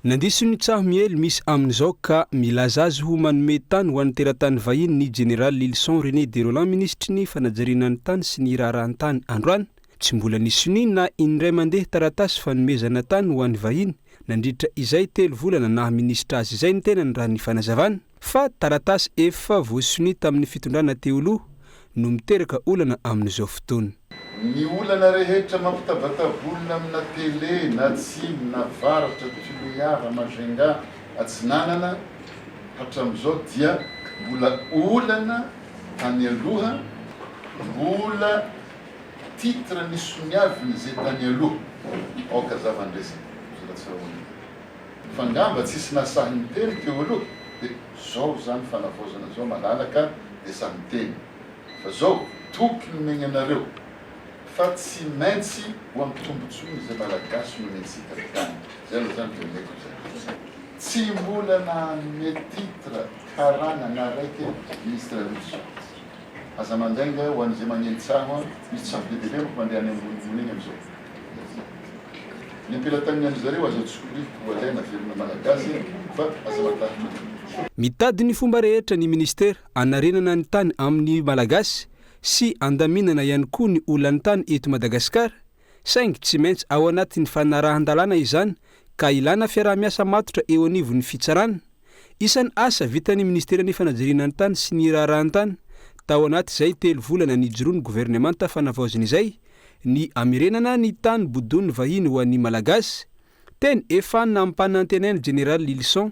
Nandiso ny tsaho miely misy amin'izao ka milaza azy ho manome tany ho an'ny teratany vahiny ny général Lilson René de Roland ministry ny fanajariana ny tany sy ny raharahantany androany. Tsy mbola nisy ny na indray mandeha taratasy fanomezana tany ho an'ny vahiny nandritra izay 3 volana na ministra azy izay ny tena ny raha ny fanazavana fa taratasy efa voasony tamin'ny fitondrana teo aloha no miteraka olana amin'izao fotoana. Ny olana rehetra mampitavatavolona amina tele na tsimo na varatra Tuluiara Majenga Atsinanana hatram'izao dia mbola olana tany aloha, mbola titre ny soniaviny zay tany aloha aoka zavandresaka fa ngamba tsisy nasahiny teny teo aloha dia zao zany fanavozana zao malalaka dia samy teny fa zao tokony megnanareo fa tsy maintsy ho amin'ny tombotsony zay malagasy no mentsika tany zay aloha zany teneko zay tsy mbola nanome titre karana na raiky ministre Rousseau aza mandainga ho an'izay magnenitsaho misy tsafidedebe moko mandeha any ambonimbony igny am'izao ny ampilatanina an'izareo aza tsokoriko alaina velona malagasy fa aza matahitra mitady ny fomba rehetra ny ministera anarenana ny tany amin'ny malagasy sy andaminana ihany koa ny olany tany eto Madagasikara saingy tsy maintsy ao anatin'ny fanarahan-dalàna izany ka ilana fiaraha-miasa matotra eo anivon'ny fitsarana isan'ny asa vitan'ny ministeran'ny fanajiriana ny tany sy ny raharahantany tao anaty izay 3 volana nijoroany gouvernemanta fanavaozana izay ny amirenana ny tany bodon'ny vahiny ho an'ny malagasy teny efa nampanantenainy général Lilson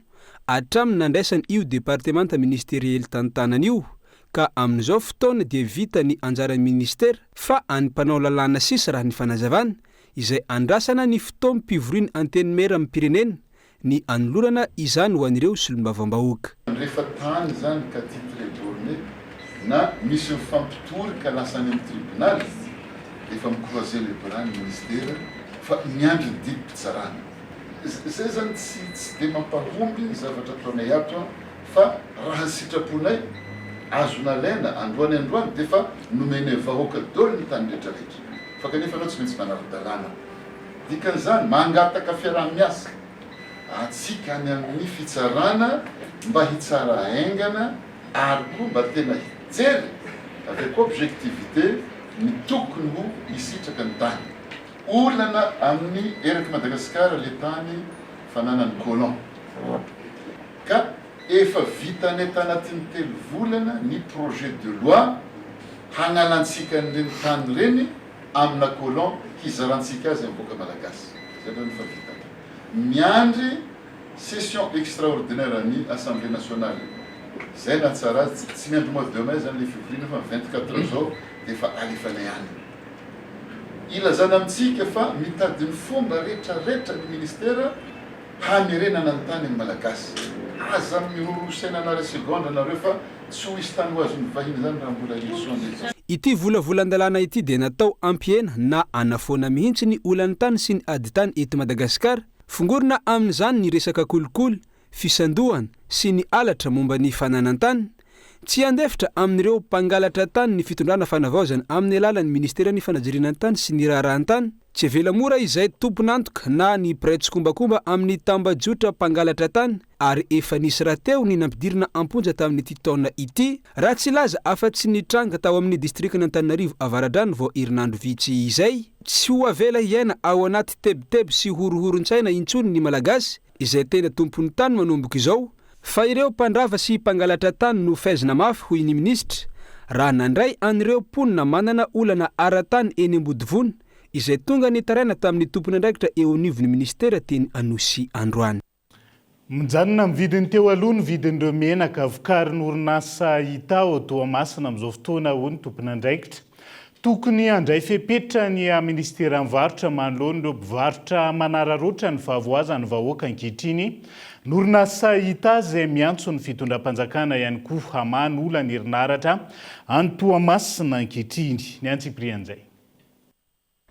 hatramin'ny nandraisany io départementa ministériel tantanany io ka amin'izao fotoana dia vita ny anjaran'ny ministera fa anympanao lalàna sisa raha ny fanazavana izay andrasana ny fotoam-pivoriany antenimera amin'ny pirenena ny anolorana izany ho an'ireo solombavambahoaka rehefa tany zany ka titre borné na misy mifampitory ka lasa any amin'ny tribunal efa microiser le bras ny ministera fa miandry ny didy mpitsarana zay zany tsy dia mampahomby ny zavatra ataonay ato fa raha sitraponay azona laina androany androany dia fa nomene vahoaka dolo ny tany rehetrarehetra fa kanefa anao tsy maintsy manara-dalàna dikan'izany mangataka fiaraha-miasa atsika any amin'ny fitsarana mba hitsara aingana ary koa mba tena hijery avec objectivité ny tokony ho hisitraka ny tany olana amin'ny eraky Madagasikara le tany fananany colon ka efa vitanay tanatin'ny 3 volana ny projet de loi hanalantsika n'ireny tany reny amina colon hizarantsika azy amboka malagasy zay aloha ny fa vitana miandry session extraordinaire any assemblée nationale zay natsara tsy miandry mois de mai zany le février fa 24 zao dia fa alefanay any ilazana amintsika fa mitady ny fomba rehetrarehetra ny ministera hamirenana ny tany amin'ny malagasy aza mirorosaina anare segonde nareo fa tsy ho isy tany ho azony vahiny zany raha mbola ilson ity volavolan-dalàna ity dia natao ampiena na anafoana mihitsy ny olan'ny tany sy ny adi-tany eto Madagasikara fongorina amin'izany ny resaka kolokolo fisandohana sy ny alatra momba ny fananan-tany tsy andefitra amin'ireo mpangalatra tany ny fitondrana fanavaozana amin'ny alalan'ny ministeran'ny fanajiriana-tany tany sy ny raharahan-tany tsy avela mora izay tomponantoka na ny praitsokombakomba amin'ny tambajotra mpangalatra tany ary efa nisy raha teo ny nampidirina amponja tamin'ity taona ity raha tsy laza afa-tsy nitranga tao amin'ny distrikna Antananarivo Avaradrano vao herinandro vitsy izay tsy ho avela hiaina ao anaty tebiteby sy horohoron-tsaina intsony ny malagasy izay tena tompon'ny tany manomboka izao fa ireo mpandrava sy mpangalatra tany no faizina mafy hoy ny ministra raha nandray an'ireo mponina manana olana ara-tany eny ambodivony izay tonga nitaraina tamin'ny tompony andraikitra eo anivon'ny ministera teny Anosy Androany mijanona mividiny teo aloha ny vidin'ireo menaka vokarin'ny orinasa Itao Toamasina amin'izao fotoana ho ny tompony andraikitra tokony andray fepetra ny ministera mivarotra manoloana ireo mpivarotra manararoatra ny fahavoazany vahoaka ankehitriny n'orinasa Ita izay miantso ny fitondram-panjakana ihany koa hamany olana herinaratra any Toamasina ankehitriny ny antsiprian'izay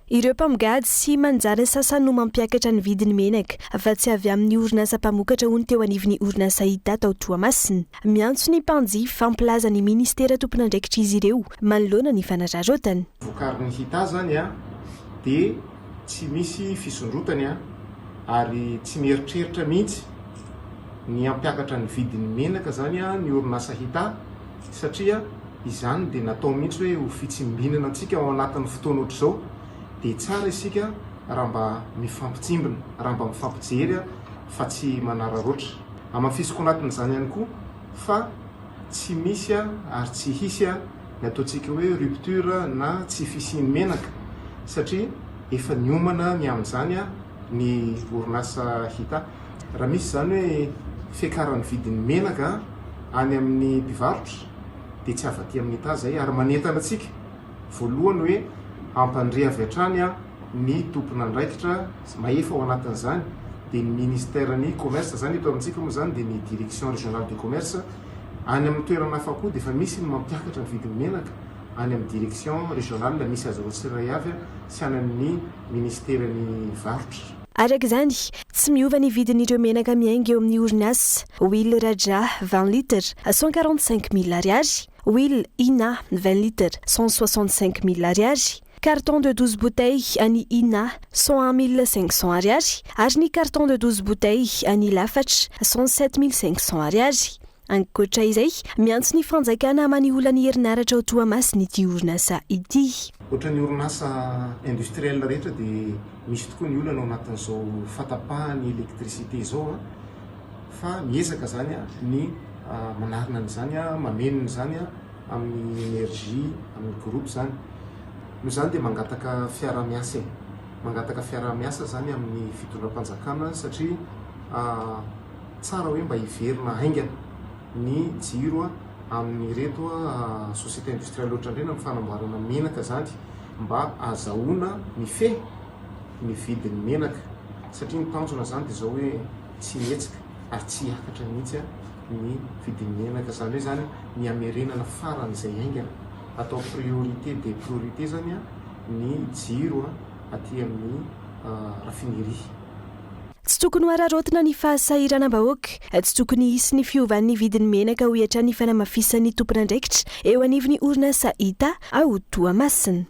ireo mpamigady sy manjary sasany no mampiakatra ny vidiny menaka fa tsy avy amin'ny orinasa mpamokatra hoy ny teo anivon'ny orinasa Ita tao Toamasina miantso ny mpanjifa fampilaza ny ministera tompony andraikitra izy ireo manoloana ny fanararaotany vokariny Ita zany dia tsy misy fisondrotany ary tsy mieritreritra mihitsy ny ampiakatra ny vidiny menaka zany ny orinasa Ita satria izany dia natao mihitsy hoe ho fitsimbinana antsika ao anatin'ny fotoana ohatr'izao dia tsara isika raha mba mifampitsimbina raha mba mifampijery fa tsy manararoatra amafisiko anatin'izany ihany koa fa tsy misy ary tsy hisy ny ataontsika hoe rupture na tsy fisiny menaka satria efa niomana ny amin'izany ny orinasa Ita raha misy zany hoe fiakaran'ny vidin'ny menaka any amin'ny mpivarotra dia tsy avaty amin'ny ta zay ary manentana antsika voalohany hoe ampandre avy hatrany a ny tompona andraikitra maefa ao anatin'izany dia ny ministèren'ny commerce zany eto amintsika moa zany dia ny direction régionale du commerce any amin'ny toerana hafa koa dia efa misy ny mampiakatra ny vidin'ny menaka any amin'ny direction régionale misy azy rotsiray avy a sy any amin'ny ministèren'ny varotra. Araka izany tsy miova ny vidin'ireo menaka miainga eo amin'ny orinasa huile Raja 20 litres 145 000 ariary, huile Ina 20 litres 165 000 ariary, carton de 12 bouteilles any Ina 101 500 ariary ary ny carton de 12 bouteilles any Lafatra 107 500 ariary. Ankoatra izay miantso ny fanjakana mani olany herinaratra ho Toamasina ity orinasa ity. Ohatry ny orinasa industriel rehetra dia misy tokoa ny olana ao anatin'izao fatapahany elektricité zao fa miezaka zany ny manarina an'izany mamenina zany amin'ny énergie amin'ny groupe zany. Noho zany dia mangataka fiara-miasa zany amin'ny fitondram-panjakana satria tsara hoe mba hiverina haingana ny jiro amin'ny reto société industrielle ohatrandreny amin'ny fanamboarana menaka zany mba azahoana mifehy ny vidin'ny menaka satria ny tanjona zany dia zao hoe tsy mihetsika ary tsy hiakatra mihitsy ny vidin'ny menaka zany hoe zany ny amerenana faran'izay haingana atao priorité des priorités zany ny jiro aty amin'ny raffinerie. Tsy tokony hararotina ny fahasahirana-bahoaka, tsy tokony hisy ny fiovan'ny vidin'ny menaka ho hiatran'ny fanamafisan'ny tompona andraikitra eo anivon'ny orinasa hita ao Toamasina.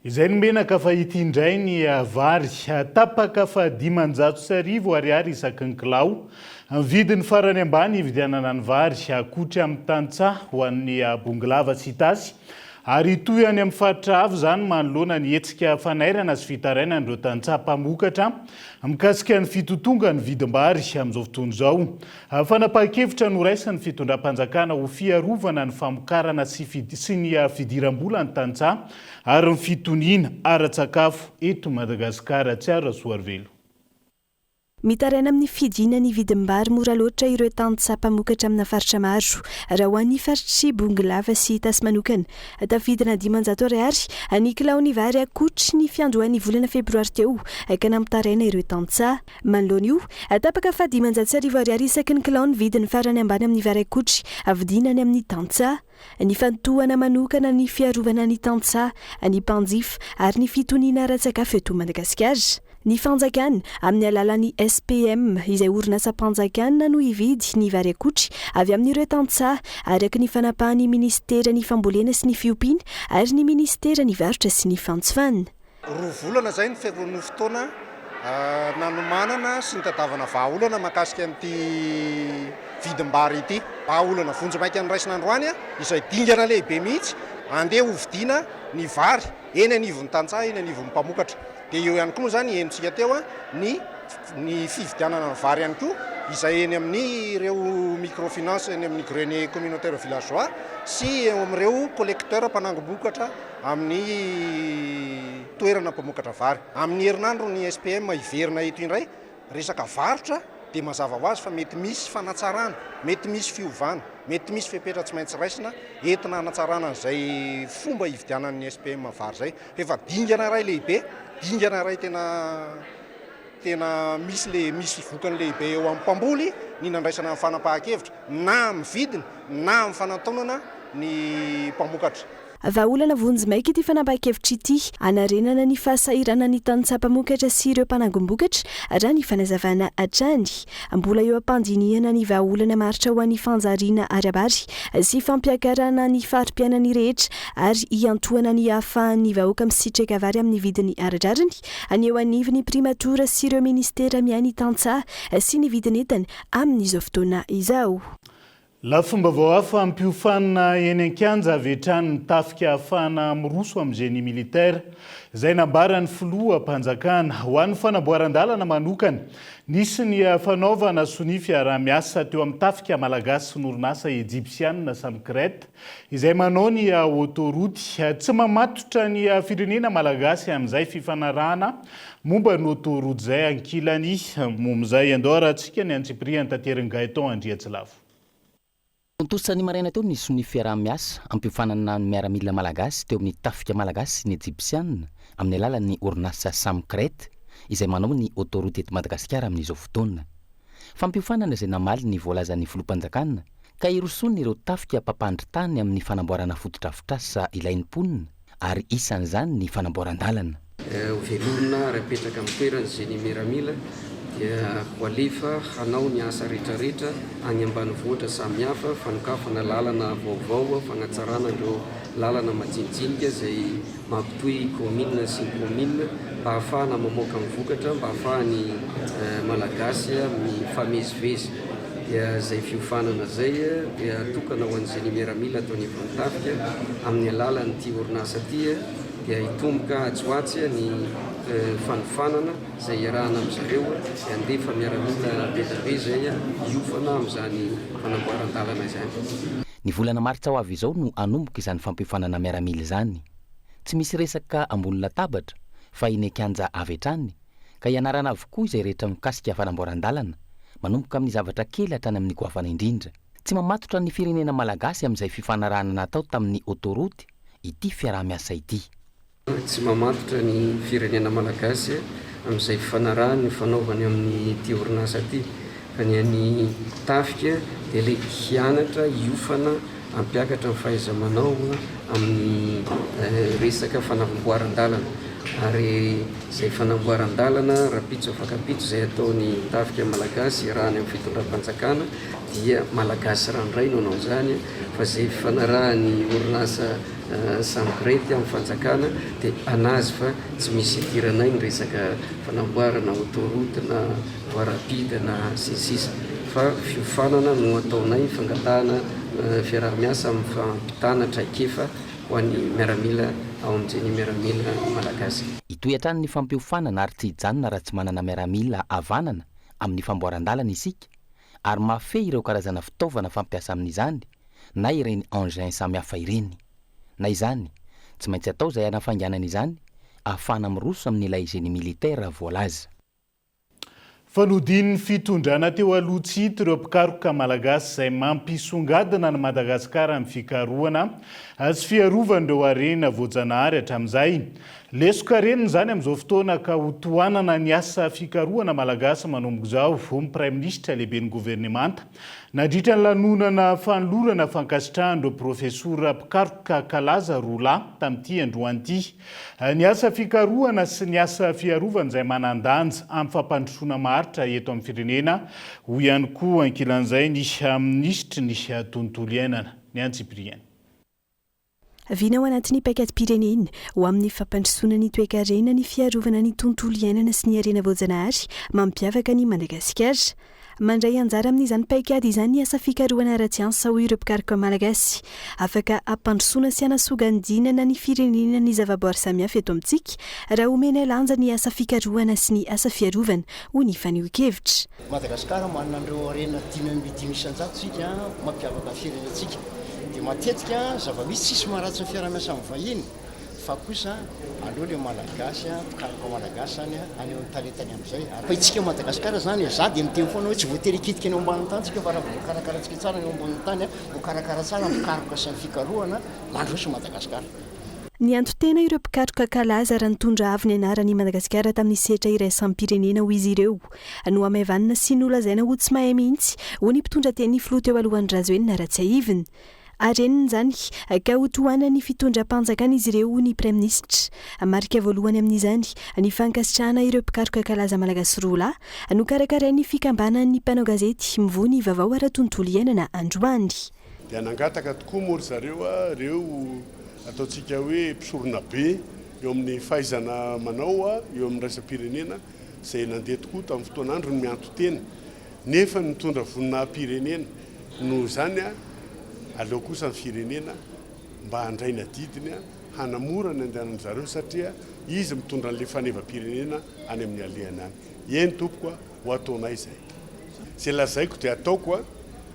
Izay ny menaka fa ity indray ny vary tapaka fa 500 ariary isaky ny kilao. Ny vidin'ny farany ambany hividianana ny vary akotra amin'ny tantsaha ho an'ny bongolava sy tasy. Ary toy any amin'ny faritra avo zany manoloana ny hetsika fanairana sy fitarainan'ireo tantsaha mpamokatra mikasika ny fitotonga ny vidim-bary amin'izao fotoana izao. Fanapahan-kevitra noraisan'ny fitondram-panjakana ho fiarovana ny famokarana sy ny fidiram-bola ny tantsaha ary ny fitoniana ara-tsakafo eto Madagasikara. Tsiaro Soarvelo. Mitaraina amin'ny fidina ny vidim-bary mora loatra ireo tantsaha mpamokatra amina faritra maro. Raha ho an'ny faritry bongolava sy tasy manokana tafidina 500 ariary ny kilaony vary akotry ny fiandohan'ny volana febroary teo ka namitaraina ireo tantsaha. Manoloana io tapaka fa 500 ariary isaky ny kilaony vidiny farany ambany amin'ny vary akotry avidinany amin'ny tantsaha. Ny fantohana manokana ny fiarovana ny tantsaha, ny mpanjifa ary ny fitoniana ara-tsakafo eto Madagasikara. Ny fanjakana amin'ny alalan'ny SPM izay orinasa mpanjakana no hividy ny vary akotry avy amin'ireo tantsaha araka ny fanapahan'ny ministera ny fambolena sy ny fiompiana ary ny ministera ny varotra sy ny fantsofana. Roa volana zay ny fotoana nanomanana sy ny tadavana vahaolana makasika an'ity vidim-bary ity. Vahaolana vonjy maika ny raisina androany izay dingana lehibe mihitsy andeha hovidiana ny vary eny anivon'ny tantsaha eny anivon'ny mpamokatra. Dia eo ihany koa moa zany henontsika teo ny fividianana ny vary ihany koa izay eny amin'ny ireo microfinance eny amin'ny grenier communautaire villageois sy eo amin'ireo collecteur mpanangom-bokatra amin'ny toerana mpamokatra vary. Amin'ny herinandro ny SPM hiverina eto indray resaka varotra dia mazava ho azy fa mety misy fanatsarana, mety misy fiovana, mety misy fepetra tsy maintsy raisina entina hanatsarana izay fomba hividianan'ny SPM vary zay. Efa dingana iray lehibe, dingana iray tena misy vokany lehibe eo amin'ny mpamboly ny nandraisana amin'ny fanapahan-kevitra na amin'ny vidiny na amin'ny fanantonana ny mpamokatra. Vahaolana vonjy maika ity fanapahan-kevitra ity anarenana ny fahasahirana ny tantsaha mpamokatra sy ireo mpanangom-bokatra raha ny fanazavana hatrany. Mbola eo ampandinihana ny vahaolana maritra ho an'ny fanjariana ariabary sy fampiakarana ny farim-piainany rehetra ary hiantohana ny hahafahan'ny vahoaka misitraka vary amin'ny vidiny aradrariny any eo anivon'ny primatora sy ireo ministera miainy tantsaha sy ny vidin'entana amin'izao fotoana izao. lafomba vao hafa ampiofanina eny an-kianja avy hatrany ny tafika ahafahana miroso amin'ny génie militaire izay nambarany filoha mpanjakana ho an'ny fanamboaran-dalana manokana nisy ny fanaovana sonify ara-miasa teo amin'ny tafika malagasy n'orinasa egyptianina Samkret izay manao ny autoroute tsy mamatotra ny firenena malagasy amin'izay fifanarahana momba ny autoroute izay ankilany momizay andoarantsika ny antsipriany tanteriny Gaëtan Andriatsilavo. Tosany maraina teo ny sonify ara-miasa ampiofanana ny miaramila malagasy teo amin'ny tafika malagasy ny egyptianina amin'ny alalan'ny orinasa Samkret izay manao ny autoroute eto Madagasikara amin'izao fotoana. Fampiofanana izay namaly ny voalazan'ny filoham-panjakana ka irosony ireo tafika mpampandry-tany amin'ny fanamboarana fotodrafitrasa ilain'ny mponina ary isan'izany ny fanamboaran-dalana. Velomina rapetraka amin'ny toerany génie miaramila dia ho alefa hanao ny asa rehetrarehetra any ambanivohitra samihafa, fanokafana lalana vaovao, fanatsarana ireo lalana majinijinika izay mampitohy commune sy commune mba ahafahana mamoaka ny vokatra, mba ahafahany malagasy mifamezivezy. Dia izay fiofanana izay dia tokana ho an'ny génie miaramila ataony Tafika amin'ny alalan'ity orinasa ity dia hitomboka atsoatsy ny fanofanana izay iarahana amin'izareo dia andefa miaramila betabe izay hiofana amin'izany fanamboaran-dalana izany. Ny volana martsa ho avy izao no anomboka izany fampiofanana miaramila izany. Tsy misy resaka ambony latabatra fa eny an-kianja avy hatrany ka ianarana avokoa izay rehetra mikasika fanamboaran-dalana manomboka amin'ny zavatra kely hatrany amin'ny goavana indrindra. Tsy mamatotra ny firenena malagasy amin'izay fifanarahana natao tamin'ny autoroute ity fiaraha-miasa ity. Tsy mamatotra ny firenena malagasy amin'izay fifanarahana fanaovany amin'ny ity orinasa ity. Fa ny an'ny Tafika dia ilay hianatra hiofana hampiakatra ny fahaiza-manao amin'ny resaka fanamboaran-dalana. Ary izay fanamboaran-dalana rapitso afakapitso izay ataony Tafika malagasy iarahany amin'ny fitondram-panjakana dia malagasy ranoray no anao izany fa izay fifanarahany orinasa Samkrety amin'ny fanjakana dia anazy fa tsy misy idiranay ny resaka fanamboarana autoroute na voie rapide na sisisa fa fiofanana no ataonay fangatahana fiaraha-miasa amin'ny fampitana traikefa ho an'ny miaramila ao amin'izay miaramila malagasy. Itoy hatrany ny fampiofanana ary tsy hijanona raha tsy manana miaramila havanana amin'ny famboaran-dalana isika ary mafy ireo karazana fitaovana fampiasa amin'izany na ireny engin samihafa ireny. Na izany tsy maintsy atao izay anafanganana izany ahafahana miroso amin'ny ilay génie militaire voalaza. Fanodin'ny fitondrana teo aloha tsy hita ireo mpikaroka malagasy izay mampisongadina ny Madagasikara amin'ny fikarohana sy fiarovan'ireo harena voajanahary hatramin'izay. Lesoka reniny izany amin'izao fotoana ka ho tohanana ny asa fikarohana malagasy manomboka izao ny Prime Ministre lehiben'ny gouvernemanta nandritra ny lanonana fanolorana fankasitrahan'ireo profesora mpikaroka kalaza roa tamin'ity androan'ity. Ny asa fikarohana sy ny asa fiarovana izay manandanja amin'ny fampandrosoana maharitra eto amin'ny firenena ho ihany koa ankilan'izay ny ministry ny tontolo iainana ny Antsipriany. Vina ao anatin'ny paikadym-pirenena ho amin'ny fampandrosoana ny toe-karena ny fiarovana ny tontolo iainana sy ny harena voajanahary mampiavaka ny Madagasikara. Mandray anjara amin'izany paikady izany ny asa fikarohana ara-tsiansa ho ireo mpikaroka malagasy afaka ampandrosoana sy anasogandinana ny firenena ny zavaboary samihafa eto amintsika raha omena lanja ny asa fikarohana sy ny asa fiarovana ho ny faneho-kevitra. Madagasikara manana an'ireo harena 5,5 isan-jato sika mampiavaka firenentsika. Dia matetika zava-misy tsisy maharatsy ny fiaraha-miasa amin'ny vahiny fa kosa aleo le malagasy mpikaroka malagasy zany any amin'ny talentany amin'izay. Fa itsika Madagasikara zany za dia miteny foana hoe tsy voatery hikitika eny ambanin'ny tany tsika fa raha voakarakaratsika tsara eny ambanin'ny tany voakarakara tsara mpikaroka sy ny fikarohana mandroso Madagasikara. Ny antotena ireo mpikaroka kalaza raha nitondra avy ny anarany Madagasikara tamin'ny setra iraisam-pirenena ho izy ireo no amaevanina sy nolazaina ho tsy mahay mihitsy ho ny mpitondra teny filoha teo alohan'ny Rajoelina Rajaivina. Areniny izany ka ho tohanany fitondram-panjakana izy ireo ny Prime Ministre. Marika voalohany amin'izany ny fankasitrahana ireo mpikaroka kalaza malagasy roa no karakarain'ny fikambanan'ny mpanao gazety mivoha ny vaovao ara-tontolo iainana androany. Dia nangataka tokoa moa zareo reo ataontsika hoe mpisorona be eo amin'ny fahaizana manao eo amin'ny raisam-pirenena izay nandeha tokoa tamin'ny fotoan'andro ny mianto tena nefa nitondra vonina pirenena noho zany a aleo kosa ny firenena mba handraina didiny a hanamora ny andehanany zareo satria izy mitondra n'le faneva-pirenena any amin'ny alehana any eny tompokoa ho ataonay zay zay lazaiko dia ataoko a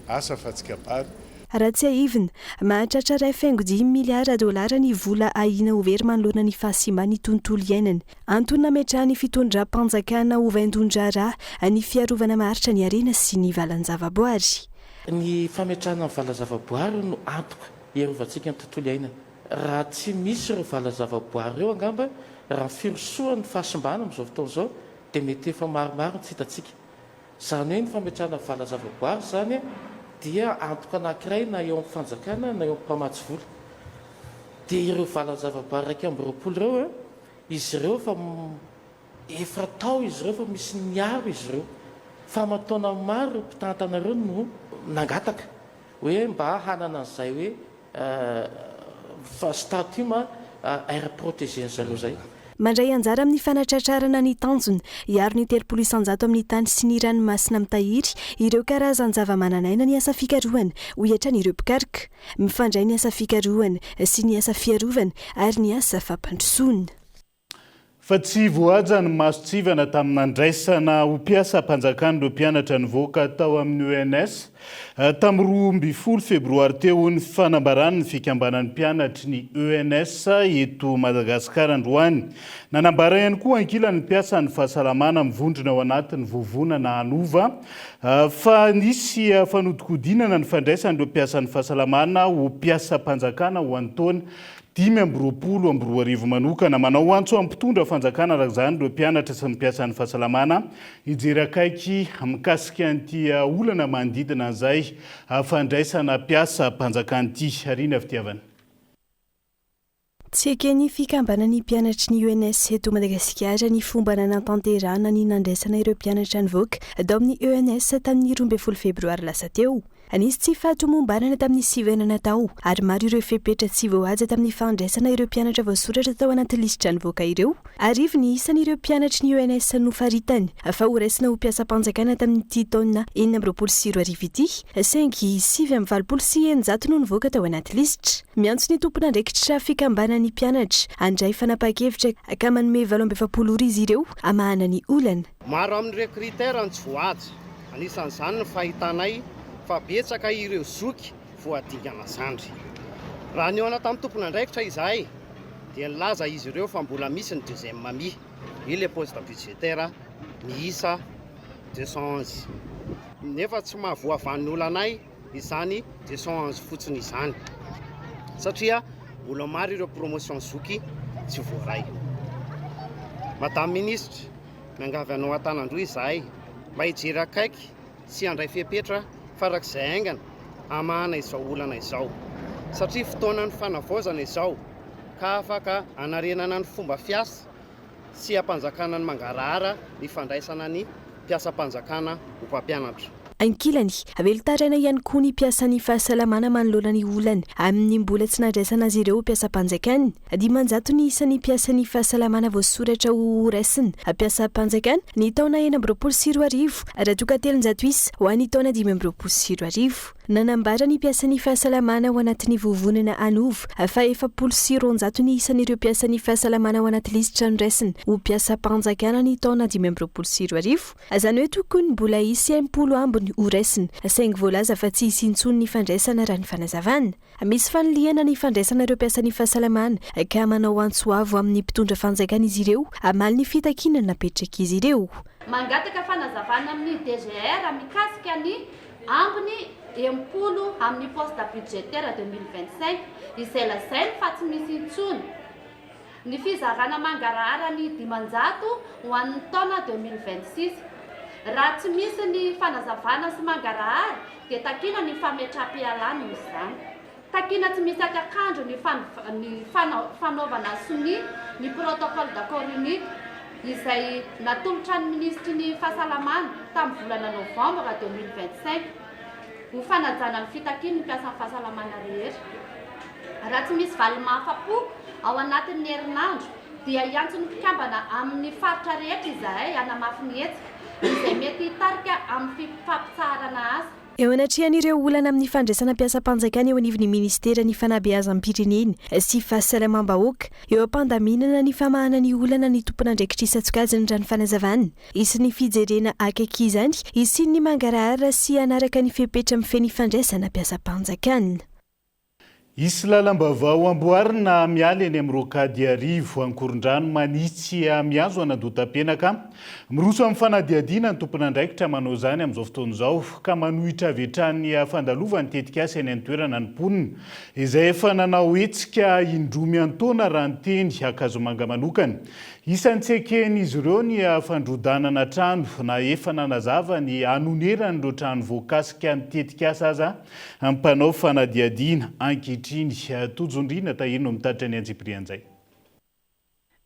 asa fatsikabary raha tsy aivina mahatratra $5 miliara ny vola ahina ho very manoloana ny fahasimba ny tontolo iainana antony nametrahany fitondram-panjakana ho vaindondrara ny fiarovana maharitra ny arena sy ny valan-javaboary ny fametrahana ny valan-javaboary no antoka hiarovantsika ny tontolo iainana raha tsy misy ireo valan-javaboary eo angamba raha firosoan'ny fahasimbana amin'izao fotoana izao dia mety efa maromaro tsy hitatsika zany hoe ny fametrahana valan-javaboary zany dia antoka anankiray na eo amin'ny fanjakana na eo amin'ny mpamatsy vola dia ireo valan-javaboary raiky amby roapolo ireo izy ireo fa efa tao izy ireo fa misy niaro izy ireo fa mataona maro ireo mpitantanareo no nangataka hoe mba hanana an'izay hoe fa statuma air protégé an'zareo zay mandray anjara amin'ny fanatratrarana ny tanjona hiaro ny 300 amin'ny tany sy ny ranomasina mitahiry ireo karazany zava-mananaina ny asa fikarohana ohatra ny ireo pikaroka mifandray ny asa fikarohana sy ny asa fiarovana ary ny asa fampandrosoana fa tsy voaja ny masotsivana tamin'nandraisana ho mpiasa mpanjakany ireo mpianatra nivoaka tao amin'ny ENS tamin'ny 12 febroary teo ny fanambarany ny fikambanan'ny mpianatry ny ENS eto Madagasikara androany nanambara ihany koa ankilan'ny mpiasa ny fahasalamana mivondrona ao anatin'ny vovonana anova fa nisy fanodikodinana ny fandraisan'ireo mpiasan'ny fahasalamana ho mpiasa mpanjakana ho antaona 5 manokana manao antso ampitondra fanjakana araka zany ireo mpianatra sy mpiasan'ny fahasalamana hijery akaiky mikasika an'ity olana manodidina an'izay fandraisana mpiasa mpanjakana ity arina fitiavana tsy ekeny fikambanany mpianatry ny ENS eto Madagasikara ny fomba nanantanterahana ny nandraisana ireo mpianatra nivoaka dao amin'ny ENS tamin'ny 12 febroary lasa teo anisy tsy fahatomombanana tamin'ny 9 tao ary maro ireo fepetra tsy voahaja tamin'ny fandraisana ireo mpianatra voasoratra tao anaty lisitra nivoaka ireo arivo ny isan'ireo mpianatry ny ENS no faritany fa ho raisina ho mpiasa mpanjakana tamin'ity taona 4 ity saingy 7 no nivoaka tao anaty lisitra miantso ny tompona andraikitra fikambanany mpianatra andray fanapa-kevitra ka manome 7 izy ireo amahana ny olana maro amin'ireo kritera ny tsy voaja anisan'izany ny fahitanay fa betsaka ireo zoky voadingana zandry raha ny eo ana tamin'ny tompona andraikitra izahay dia nilaza izy ireo fa mbola misy ny deuxième mami ile poste budgétaire miisa 211 nefa tsy mahavoavan'ny olanay izany 211 fotsiny izany satria mbola maro ireo promotion zoky tsy voaray madame ministre miangavy anao an-tanandroa izahay mba hijery akaiky sy handray fepetra farak'izay aingana amahana izao olana izao satria fotoana ny fanavaozana izao ka afaka anarenana ny fomba fiasa sy ampanjakana ny mangarahara ny fandraisana ny mpiasa-mpanjakana ho mpampianatra ankilany avelotaraina ihany koa ny mpiasan'ny fahasalamana manoloana ny olana amin'ny mbola tsy nandraisana azy ireo mpiasa-mpanjakana 500 ny isan'ny mpiasan'ny fahasalamana voasoratra ho raisina mpiasa-mpanjakana ny taona 2024 raha toka 300 isa ho an'ny taona 2024 nanambara ny mpiasan'ny fahasalamana ho anatin'ny vovonana anova fa 700 ny isan'ireo mpiasan'ny fahasalamana ho anaty lisitra niraisina ho mpiasa-mpanjakana ny taona 2024 azany hoe tokony mbola isy 50 ambiny ho raisina saingy voalaza fa tsy hisy intsony ny fandraisana raha ny fanazavana misy fanoliana ny fandraisana ireo mpiasan'ny fahasalamana ka manao antso avo amin'ny mpitondra fanjakana izy ireo amaly ny fitakinana napetraka izy ireo mangataka fanazavana amin'ny DGR mikasika ny ambiny 10 amin'ny poste budgétaire 2025 izay lazainy fa tsy misy intsony ny fizarana mangarahara ny 500 ho an'ny taona 2026 raha tsy misy ny fanazavana sy mangarahara dia takina ny fametra-pialana izany takina tsy misy akakandro ny fanaovana soni ny protocole d'accord unique izay natolotra ny ministry ny fahasalamana tamin'ny volana novembre 2025 ho fanajana ny fitakiny ny mpiasan'ny fahasalamana rehetra raha tsy misy valy-mahafa-po ao anatin'ny herinandro dia iantso ny mpikambana amin'ny faritra rehetra izahay anamafy ny hetsika izay mety hitarika amin'ny fampitsarana azy eo anatrehan'ireo olana amin'ny fandraisana mpiasa-panjakana eo anivon'ny ministera ny fanabeazam-pireneny sy fahasalamam-bahoaka eo am-pandaminana ny famahana ny olana ny tompona andraikitrisa-tsokajy ny rano fanazavana isy ny fijerena akaiky izany isy ny mangarahara sy anaraka ny fepetra mifeny fandraisana mpiasa-panjakana. Isy lalam-bavao amboarina miala eny amin'ny rokady arivo ankoron-drano manitsy miazo anadota-penaka miroso amin'ny fanadiadiana ny tompona andraikitra manao izany amin'izao fotoana izao ka manohitra avy hatrany fandalovany tetika asa eny an-toerana ny mponina izay efa nanao hetsika indromy antaona raha ny teny Akazomanga manokana. Isan'ny tsy eken'izy ireo ny fandrodanana trano na efa nanazava ny anoneran'ireo trano voakasika ny tetika asa aza amin'ny mpanao fanadiadiana ankehitriny tojondrina tahirino mitatitra ny antsiprian'izay.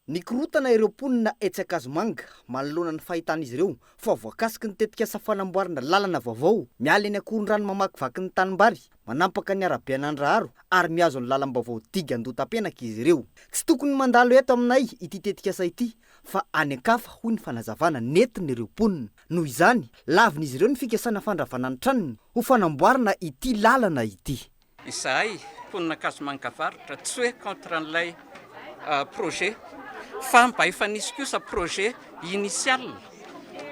Nikorotana ireo mponina etsy Akazomanga manoloana ny fahitan'izy ireo fa voakasiky ny tetika asa fanamboarana lalana vaovao miala eny akoron-drano mamakivaky ny tanimbary manampaka ny arabe an'Andraharo ary miazo ny lalam-baovao diga andota-penaka izy ireo. Tsy tokony mandalo eto aminay ity tetika asa ity fa any ankafa hoy ny fanazavana nentin'ireo mponina. Noho izany lavin'izy ireo ny fikasana fandravana ny tranony ho fanamboarana ity lalana ity. Izahay mponina Akazomanga varotra tsy hoe contre an'ilay projet fa mba efa nisy kosa projet initial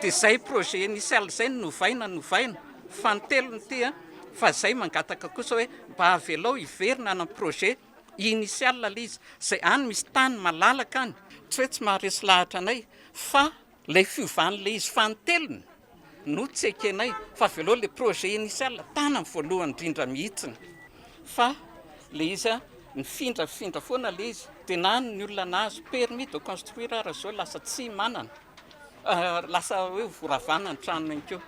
dia zay projet initial zay novaina fa ny telony ty fa zay mangataka kosa hoe mba avelao iverina na projet initial le izy zay any misy tany malalaka any tsy hoe tsy maharesy lahatra anay fa lay fiovan'le izy fa ny telony no tsy ekenay fa avelao le projet initial tana voalohany indrindra mihitsiny fa le izy mifindra foana le izy dia na ny olona nahazo permis de construire raha zao lasa tsy manana lasa hoe voravana ny tranony inkeo.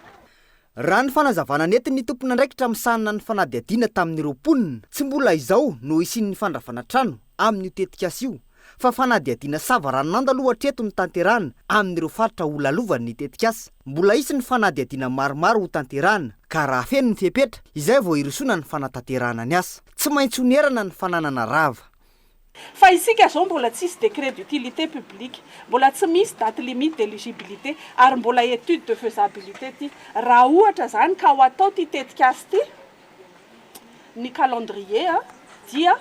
Raha ny fanazavana nentin'ny tompona andraikitra misanina ny fanadiadiana tamin'ireo mponina tsy mbola izao no isian'ny fandravana trano amin'ny tetika asa io fa fanadiadiana savaranonanda aloha hatreto ny tanterana amin'ireo faritra ho lalovan'ny tetika asa. Mbola isy ny fanadiadiana maromaro ho tanterana ka raha feno ny fepetra izay vao irosona ny fanatanterana ny asa. Tsy maintsy honerana ny fananana rava. Fa isika zao mbola tsisy décret d'utilité publique, mbola tsy misy date limite d'éligibilité ary mbola étude de faisabilité ty. Raha ohatra zany ka ho atao ty tetika asa ty ny calendrier dia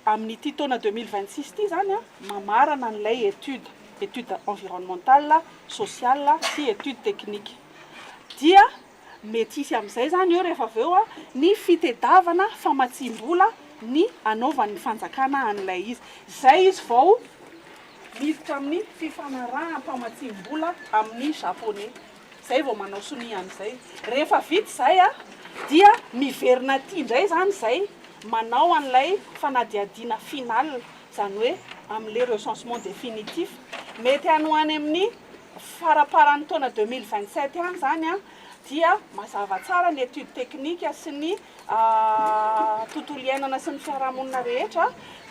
amin'ny ty taona 2026 ty zany mamarana an'ilay étude environnementale, sociale sy étude technique. Dia mety isy amin'izay zany eo rehefa avy eo ny fitediavana famatsim-bola ny anaovan'ny fanjakana an'ilay izy. Zay izy vao miditra amin'ny fifanaraham-pamatsim-bola amin'ny japonais. Zay vao manao sonia amin'izay. Rehefa vita zay dia miverina ty indray zany zay manao an'ilay fanadiadiana final, zany hoe amin'le recensement définitif. Mety anohany amin'ny faraparan'ny taona 2027 any zany dia mazava tsara ny étude technique sy ny tontolo iainana sy ny fiarahamonina rehetra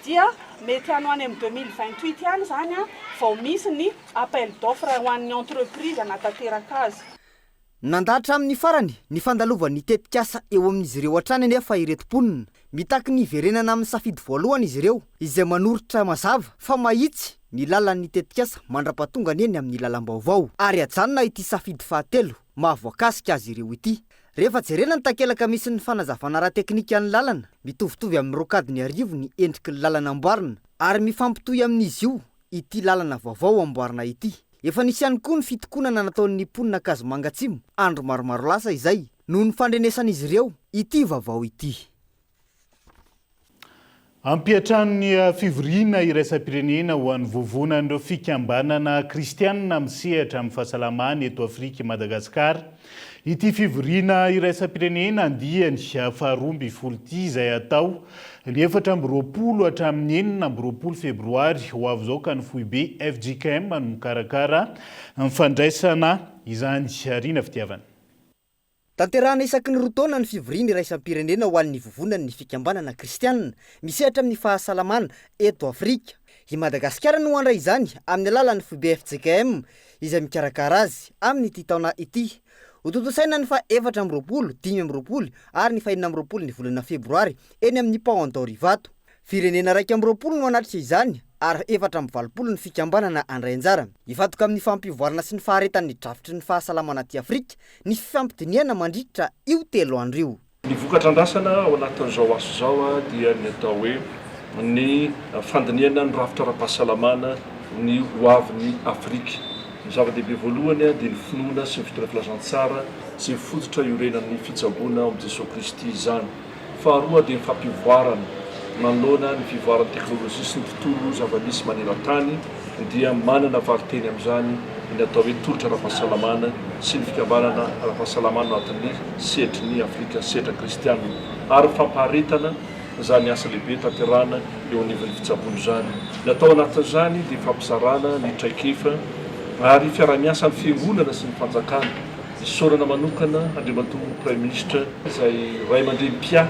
dia mety anohany amin'ny 2028 any zany vao misy ny appel d'offre ho an'ny entreprise anatanteraka azy. Nandahatra amin'ny farany ny fandalovan'ny tetika asa eo amin'izy ireo hatrany anefa ireto mponina mitaky ny iverenana amin'ny safidy voalohany izy ireo izay manoritra mazava fa mahitsy ny lalan'ny tetika asa mandra-patongany eny amin'ny lalam-baovao ary ajanona ity safidy fahatelo mahavoakasika azy ireo ity. Rehefa jerena ny takelaka misy ny fanazavana ara teknika ny lalana mitovitovy amin'ny rokadiny arivo ny endriky ny lalana amboarina ary mifampitohy amin'izy io ity lalana vaovao amboarina ity. Efa nisy ihany koa ny fitokonana nataon'ny mponina Akazomanga Atsimo andro maromaro lasa izay noho ny fandrenesan'izy ireo ity vaovao ity. Ampiatran'ny fivoriana iraisam-pirenena ho an'ny vovonan'ireo fikambanana kristianina misehatra amin'ny fahasalamana eto Afrika Madagasikara. Ity fivoriana iraisam-pirenena andiany faharoa amby folo ity izay atao ny 4 hatramin'ny 9 febroary ho avy izao ka ny foibe FJKM no mikarakara ny fandraisana izany riana fitiavana. Tanterahana isaky ny roa taona ny fivoriana iraisam-pirenena ho an'ny vovonan'ny fikambanana kristianina misehatra amin'ny fahasalamana eto Afrika. I Madagasikara no handray izany amin'ny alalan'ny foibe FJKM izay mikarakara azy amin'ny ity taona ity. Hotontosaina ny fa 4 amby 20 ary ny 4 amby 20 ny volana febroary eny amin'ny Pau Antaurivato. Firenena 2 amby 20 no anatrika izany ary 420 ny fikambanana andraynjara ifatoka amin'ny fampivoarana sy ny faharetan'ny drafitry ny fahasalamana aty Afrika ny fifampidiniana mandritra io 3 andro io. Ny vokatra andrasana ao anatin'izao aso zao dia ny atao hoe ny fandiniana ny rafitra ara-pahasalamana ny hoavin'ny Afrika. Ny zava-dehibe voalohany dia ny finoana sy ny fitondra filazantsara sy fototra iorenan'ny fitsaboana ao Jesosy Kristy izany. Faharoa dia ny fampivoarana manoloana ny fivoaran'ny teknôlôjia sy ny tontolo zava-misy maneran-tany dia manana variteny amin'izany ny atao hoe tolotra ara-pahasalamana sy ny fikambanana ara-pahasalamana anatin'ny setrin'ny Afrika setra kristianina ary fampaharetana zany asa lehibe tanterana eo anivon'ny fitsaboana izany. Ny atao anatin'izany dia fampizarana ny traikefa ary fiara-miasa ny fiangonana sy ny fanjakana. Isaorana manokana Andriamatoa Prime Ministre izay ray aman-dreny-pia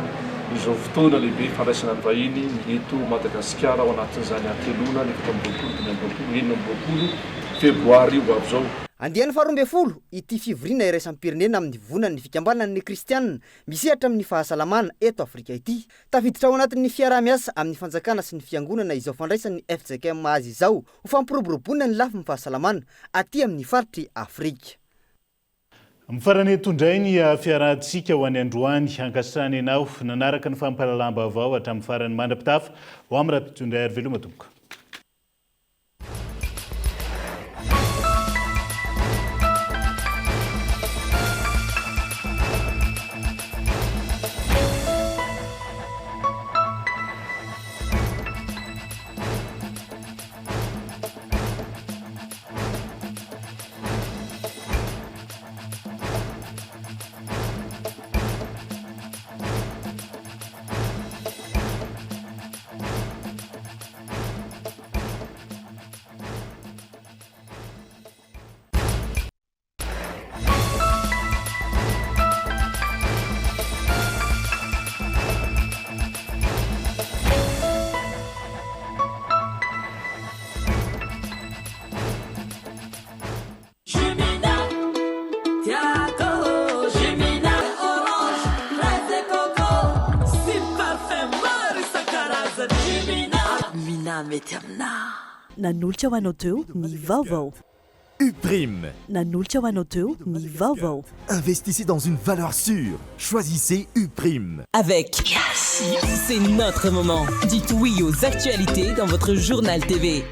izao fotoana lehibe fandraisana ny vahiny eto Madagasikara ao anatin'izany antelona ny 2020 febroary ho avy zao. Andiany 12 ity fivoriana iraisam-pirenena amin'ny vonan'ny fikambanan'ny kristianina misehatra amin'ny fahasalamana eto Afrika ity. Tafiditra ao anatin'ny fiara-miasa amin'ny fanjakana sy ny fiangonana izao fandraisan'ny FJKM azy izao ho fampiroboroboana ny lafiny fahasalamana aty amin'ny faritry Afrika. Mifarany tondray ny fiarahantsika ho any androany ankasitrany ianao nanaraka ny fampalalamba avao hatramin'ny farany mandra-pitafa ho amin'ny raha-pitondray ary veloma tomboka. Nanolotra ho anao teo ny vaovao. Uprime. Nanolotra ho anao teo ny vaovao. Investissez dans une valeur sûre. Choisissez Uprime. Avec c'est notre moment. Dites oui aux actualités dans votre journal TV.